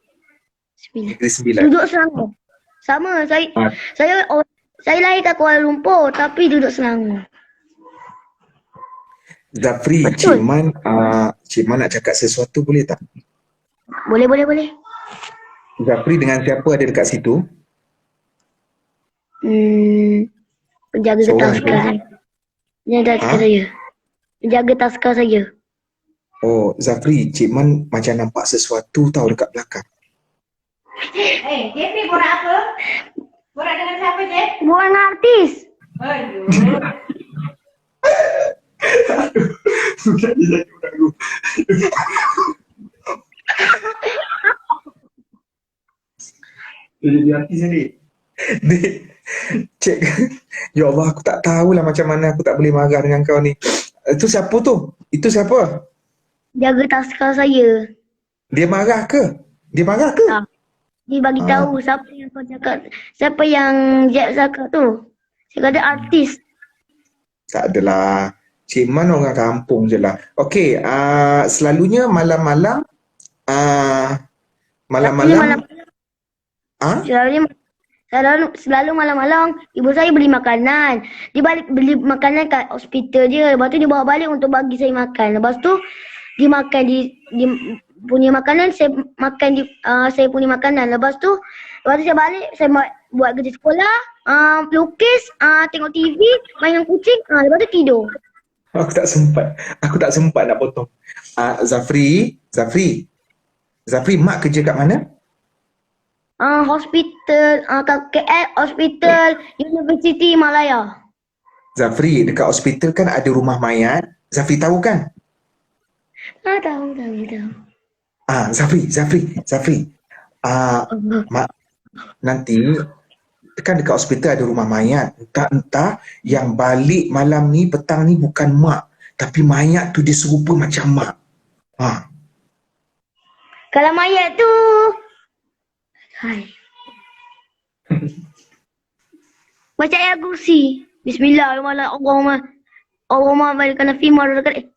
Sembilan. Negeri Sembilan. Duduk Selangor. Sama, saya lahir kat Kuala Lumpur tapi duduk Selangor. Zafri, Betul. Cik Man nak cakap sesuatu boleh tak? Boleh. Zafri dengan siapa ada dekat situ? Penjaga Seorang taska je? saya. Penjaga taska saya. Penjaga taska saya. Oh, Zafri, Cik Man macam nampak sesuatu tau dekat belakang. JP borak apa? Borak dengan siapa, Jep? Bukan artis. Aduh. Jadi artis ni. Dek, Cik, ya Allah, aku tak tahulah macam mana aku tak boleh marah dengan kau ni. Itu siapa tu? Itu siapa? Jaga taska saya. Dia marah ke? Dia marah ke? Dia bagi tahu siapa yang kau cakap. Siapa yang Jeb cakap tu. Saya kata artis. Tak adalah. Cik Man orang kampung je lah. Okey, selalunya malam-malam Selalu malam-malam ibu saya beli makanan. Dia balik beli makanan kat hospital je. Lepas tu dia bawa balik untuk bagi saya makan. Lepas tu dia makan dia punya makanan, saya makan saya punya makanan. Lepas tu saya balik, saya buat kerja sekolah, lukis, tengok TV, main dengan kucing, lepas tu tidur. Aku tak sempat nak potong. Zafri, mak kerja kat mana? Hospital, KL Hospital University Malaya. Zafri, dekat hospital kan ada rumah mayat. Zafri tahu kan? Tahu. Zafri. Mak, nanti kan dekat hospital ada rumah mayat. Entah yang balik malam ni, petang ni bukan mak. Tapi mayat tu dia serupa macam mak. Kalau mayat tu baca ayat kursi. Bismillahirrahmanirrahim. Allahumma balikana fi maradakat.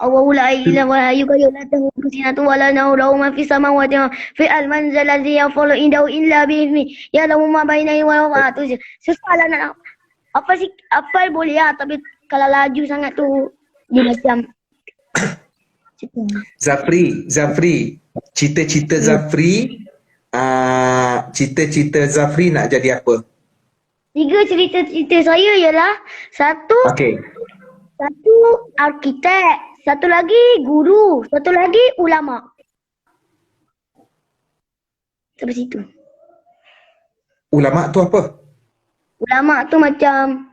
Allahu la ilaha illa huwa la ta'khudhuhu sinatun wa la nawm ma fi samawati wa fi al-manzil alladhi yafulu indahu illa bi idhni ya'lamu ma baina wa ma tu. Susahlah nak apa boleh tapi kalau laju sangat tu dia macam Zafri, cita-cita Zafri nak jadi apa? 3 cerita saya ialah satu arkitek, satu lagi guru, satu lagi ulama. Sampai situ. Ulama tu apa? Ulama tu macam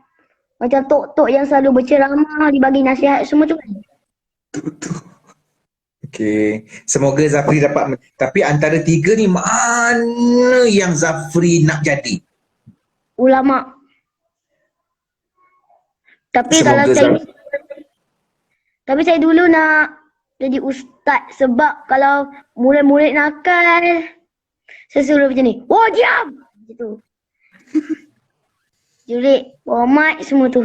tok-tok yang selalu berceramah, dibagi nasihat semua tu kan. Okey. Semoga Zafri dapat. Tapi antara 3 ni mana yang Zafri nak jadi? Ulama. Tapi Semoga kalau saya dulu nak jadi ustaz. Sebab kalau murid-murid nakal, saya suruh macam ni. Oh, diam! Macam tu. Jurik, bawa mic semua tu.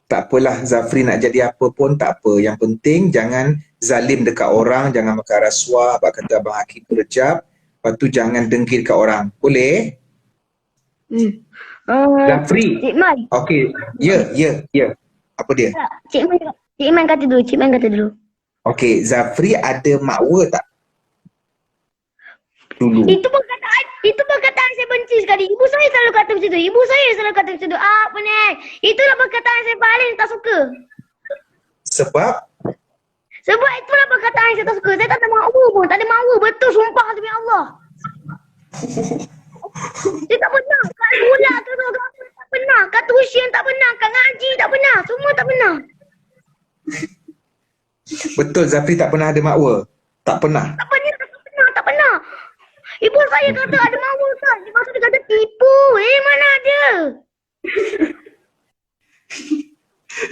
Tak apalah Zafri nak jadi apa pun tak apa. Yang penting jangan zalim dekat orang, jangan makan rasuah, apa kata Abang Hakim tu rejab. Lepas tu jangan dengki dekat orang. Boleh? Zafri. Cik Man. Okey. Ya. Apa dia? Cik Man kata dulu. Okey, Zafri ada makwa tak? Dulu. Itu perkataan saya benci sekali. Ibu saya selalu kata macam tu. Apa ni? Itulah perkataan saya paling tak suka. Sebab Itulah perkataan saya tak suka. Saya tak ada makwa pun. Tak ada makwa. Betul, sumpah demi Allah. Saya tak pernah. Kat sekolah tu tak pernah. Kat tuition tak pernah. Kat ngaji tak pernah. Semua tak pernah. betul Zafri tak pernah ada makwa? Tak pernah? Tak pernah. Ibu saya kata ada makwa kan. Lepas tu dia kata tipu. Mana ada?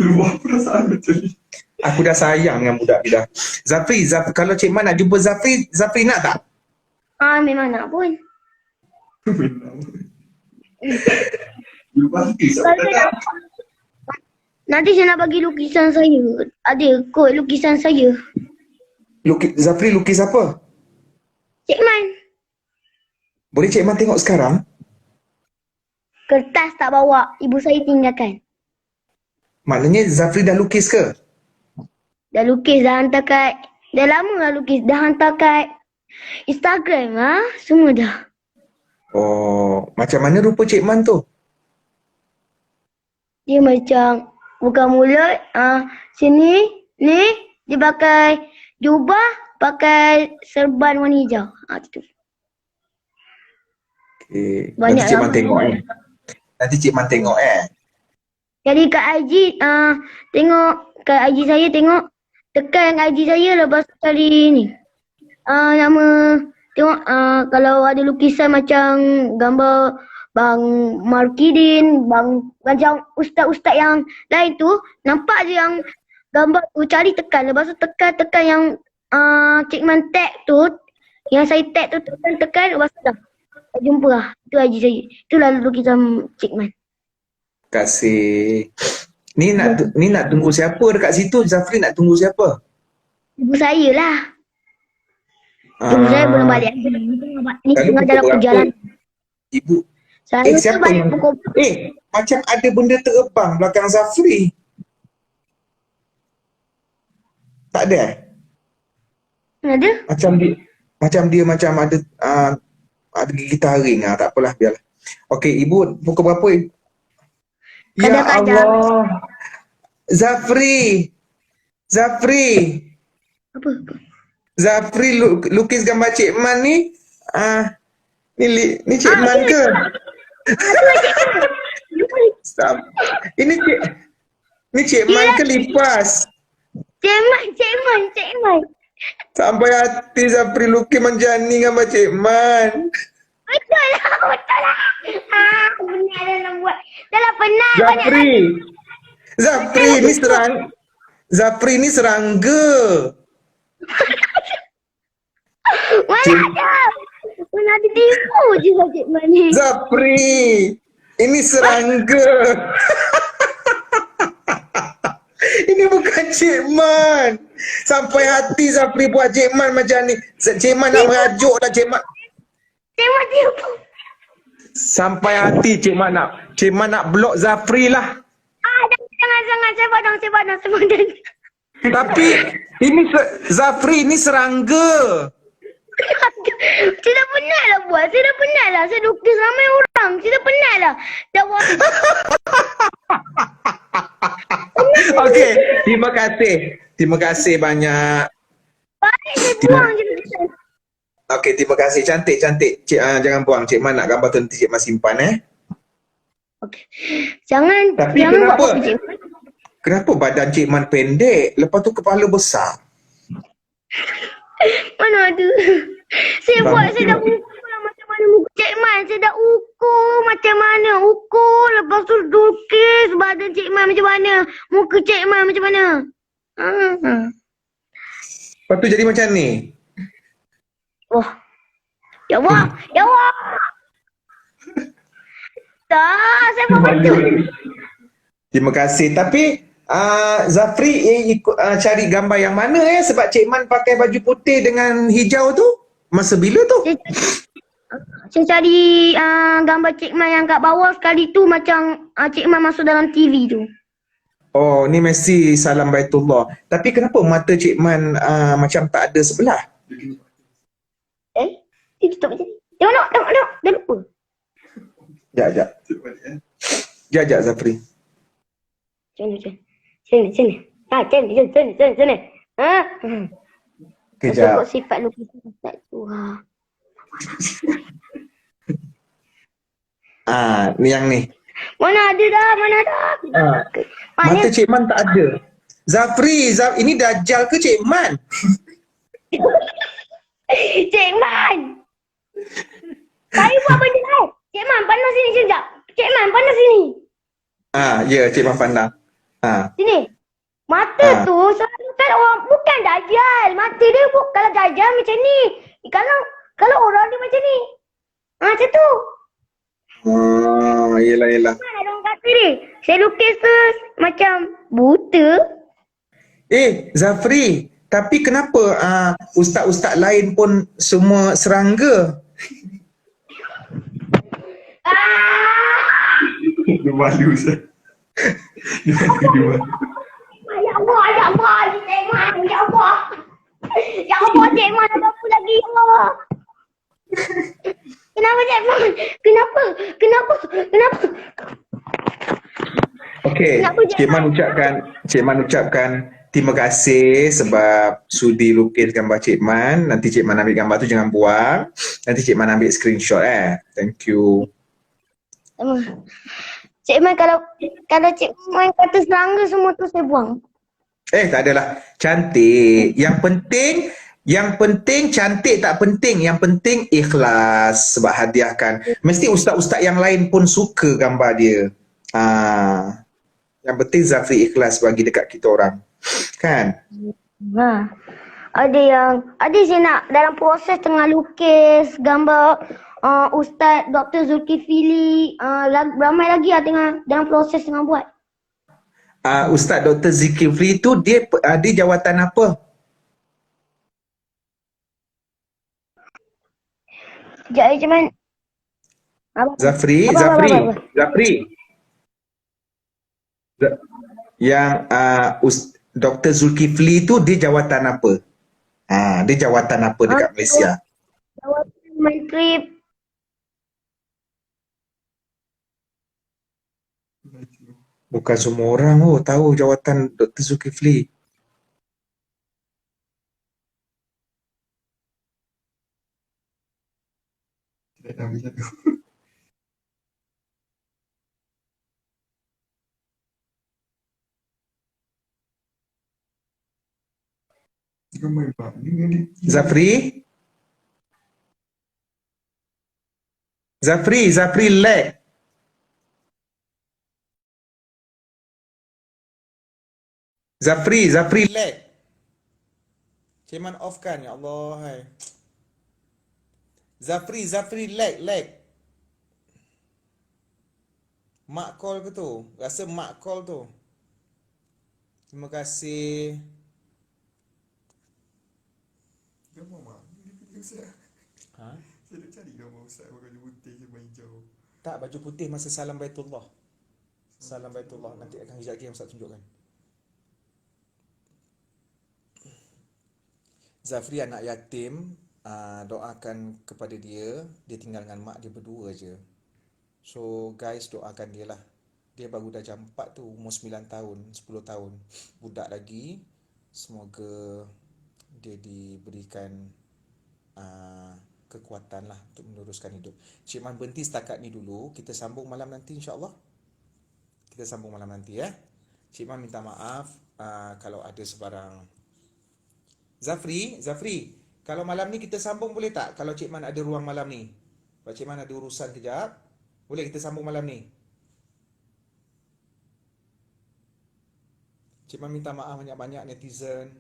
Luar perasaan macam ni. Aku dah sayang dengan budak ni dah. Zafri, kalau Cik Man nak jumpa Zafri nak tak? Memang nak pun. Nanti saya nak bagi lukisan saya. Ada kod lukisan saya. Zafri lukis apa? Cik Man. Boleh Cik Man tengok sekarang? Kertas tak bawa. Ibu saya tinggalkan. Maknanya Zafri dah lukis ke? Dah lukis, dah hantar kat. Dah lama dah lukis. Dah hantar kat Instagram semua dah. Oh, macam mana rupa Cik Man tu? Dia macam buka mulut. Sini. Ni. Dia pakai jubah. Pakai serban warna hijau. Itu. Okay. Banyak Nanti Cik Man lama. tengok Nanti Cik Man tengok Jadi kat IG, tengok kat IG saya tengok. Tekan IG saya lepas tu cari ni. Nama, tengok kalau ada lukisan macam gambar Bang Markidin, macam ustaz-ustaz yang lain tu, nampak je yang gambar tu, cari tekan. Lepas tu tekan yang Cik Man tag tu, yang saya tag tu tekan, lepas tu dah. Jumpa lah. Itu IG saya. Itulah lukisan Cik Man. Terima kasih. Ni nak tunggu siapa dekat situ? Zafri nak tunggu siapa? Ibu saya lah. Ibu saya belum balik. Ni tengah dalam perjalanan. Ibu. Saya Siapa balik yang... pukul... macam ada benda terbang belakang Zafri. Tak ada? Ada? Macam dia ada gigi taring. Tak apalah, biarlah. Okey, Ibu pukul berapa? Ya Kadang-kadang. Allah. Zafri. Apa? Zafri lukis gambar Cik Man ni. Ni Cik Man ke? Ini Cik Man ke lipas? Cik Man. Sampai hati Zafri lukis macam ni gambar Cik Man. Betul lah. Benar dah buat. Dah lah penat. Zafri ni serangga. Mana ada tipu je lah Cik Man ni. Zafri, ini serangga. Ini bukan Cik Man. Sampai hati Zafri buat Cik Man macam ni. Cik Man nak merajuk dah Cik Man. Cik Man tipu. Sampai hati Cik Man nak blok Zafri lah. Jangan. Sebab dong. Tapi ini Zafri ini serangga. Saya dah penat lah buat. Saya lukis ramai orang. Saya dah penat lah. Dah buat. Okey, terima kasih banyak. Baik saya buang je lukisan. Okey, terima kasih. Cantik. Cik, jangan buang. Cik Man nak gambar tu nanti Cik Man simpan Okey. Jangan kenapa? buat apa Cik Man. Kenapa badan Cik Man pendek, lepas tu kepala besar? Mana ada. Saya dah ukur lah macam mana muka Cik Man. Saya dah ukur macam mana. Lepas tu lukis badan Cik Man macam mana. Muka Cik Man macam mana. tu jadi macam ni. Wah. Ya Allah. Ya Allah. Tak, saya buat betul. Terima kasih. Tapi Zafri cari gambar yang mana sebab Cik Man pakai baju putih dengan hijau tu? Masa bila tu? Saya cari gambar Cik Man yang kat bawah sekali tu macam Cik Man masuk dalam TV tu. Oh, ni mesti salam Baitullah. Tapi kenapa mata Cik Man macam tak ada sebelah? Dia tutup macam ni. Tengok. Dah lupa. Sekejap Zafri. Sini. Sini. Sini. Kejap. Sebut sifat lukisan Ustaz tu. Ni yang ni. Mana ada. Mata Cik Man tak ada. Zafri, ini Dajjal ke Cik Man? Cik Man. Saya buat benda lain. Cik Man, pandang sini sekejap. Cik Man, pandang sini. Ya, Cik Man pandang. Sini. Mata tu bukan orang, bukan Dajjal. Mata dia kalau Dajjal macam ni. Kalau orang dia macam ni. Macam tu. Yelah. Mana ada orang kata ni? Saya lukis tu macam buta. Zafri, tapi kenapa ustaz-ustaz lain pun semua serangga? Dia malu, Ustaz. Dia malu. Ya Allah, Cik Man. Ya Allah, Cik Man, ada apa lagi? Ya Allah. Kenapa Cik Man? Kenapa? Okey, Cik Man ucapkan terima kasih sebab sudi lukis gambar Cik Man. Nanti Cik Man ambil gambar tu jangan buang. Nanti Cik Man ambil screenshot Thank you. Cik Man, kalau Cik Man kata serangga semua tu saya buang. Tak adalah. Cantik. Yang penting cantik tak penting. Yang penting ikhlas sebab hadiahkan. Mesti ustaz-ustaz yang lain pun suka gambar dia. Yang penting Zafri ikhlas bagi dekat kita orang. Kan? Ada saya nak dalam proses tengah lukis gambar Ustaz Dr. Zulkifli, ramai lagi tengah dalam proses tengah buat. Ustaz Dr. Zulkifli tu dia jawatan apa? Sekejap Cik Man. Zafri. Yang Dr. Zulkifli tu dia jawatan apa? Dia jawatan apa dekat Malaysia? Jawatan Menteri. Bukan semua orang tahu jawatan Dr. Zulkifli. Zafri lag. Zafri lag. Cik Man off kan? Ya Allah, hai. Zafri lag. Mak call ke tu? Rasa mak call tu. Terima kasih. Gambar mak. Dia pergi Ustaz. Saya nak cari gambar Ustaz pakai baju putih sama hijau. Tak, baju putih masa salam Baitullah. Salam Baitullah. Nanti akan kejap lagi yang Ustaz tunjukkan. Zafri anak yatim, doakan kepada dia tinggal dengan mak dia berdua je. So guys, doakan dia lah. Dia baru dah jam 4 tu, umur 9 tahun, 10 tahun. Budak lagi. Semoga dia diberikan kekuatan lah untuk meneruskan hidup. Cik Man berhenti setakat ni dulu. Kita sambung malam nanti insyaAllah. Kita sambung malam nanti Cik Man minta maaf kalau ada sebarang. Zafri, kalau malam ni kita sambung boleh tak? Kalau Cik Man ada ruang malam ni. Kalau Cik Man ada urusan kejap, boleh kita sambung malam ni? Cik Man minta maaf banyak-banyak netizen.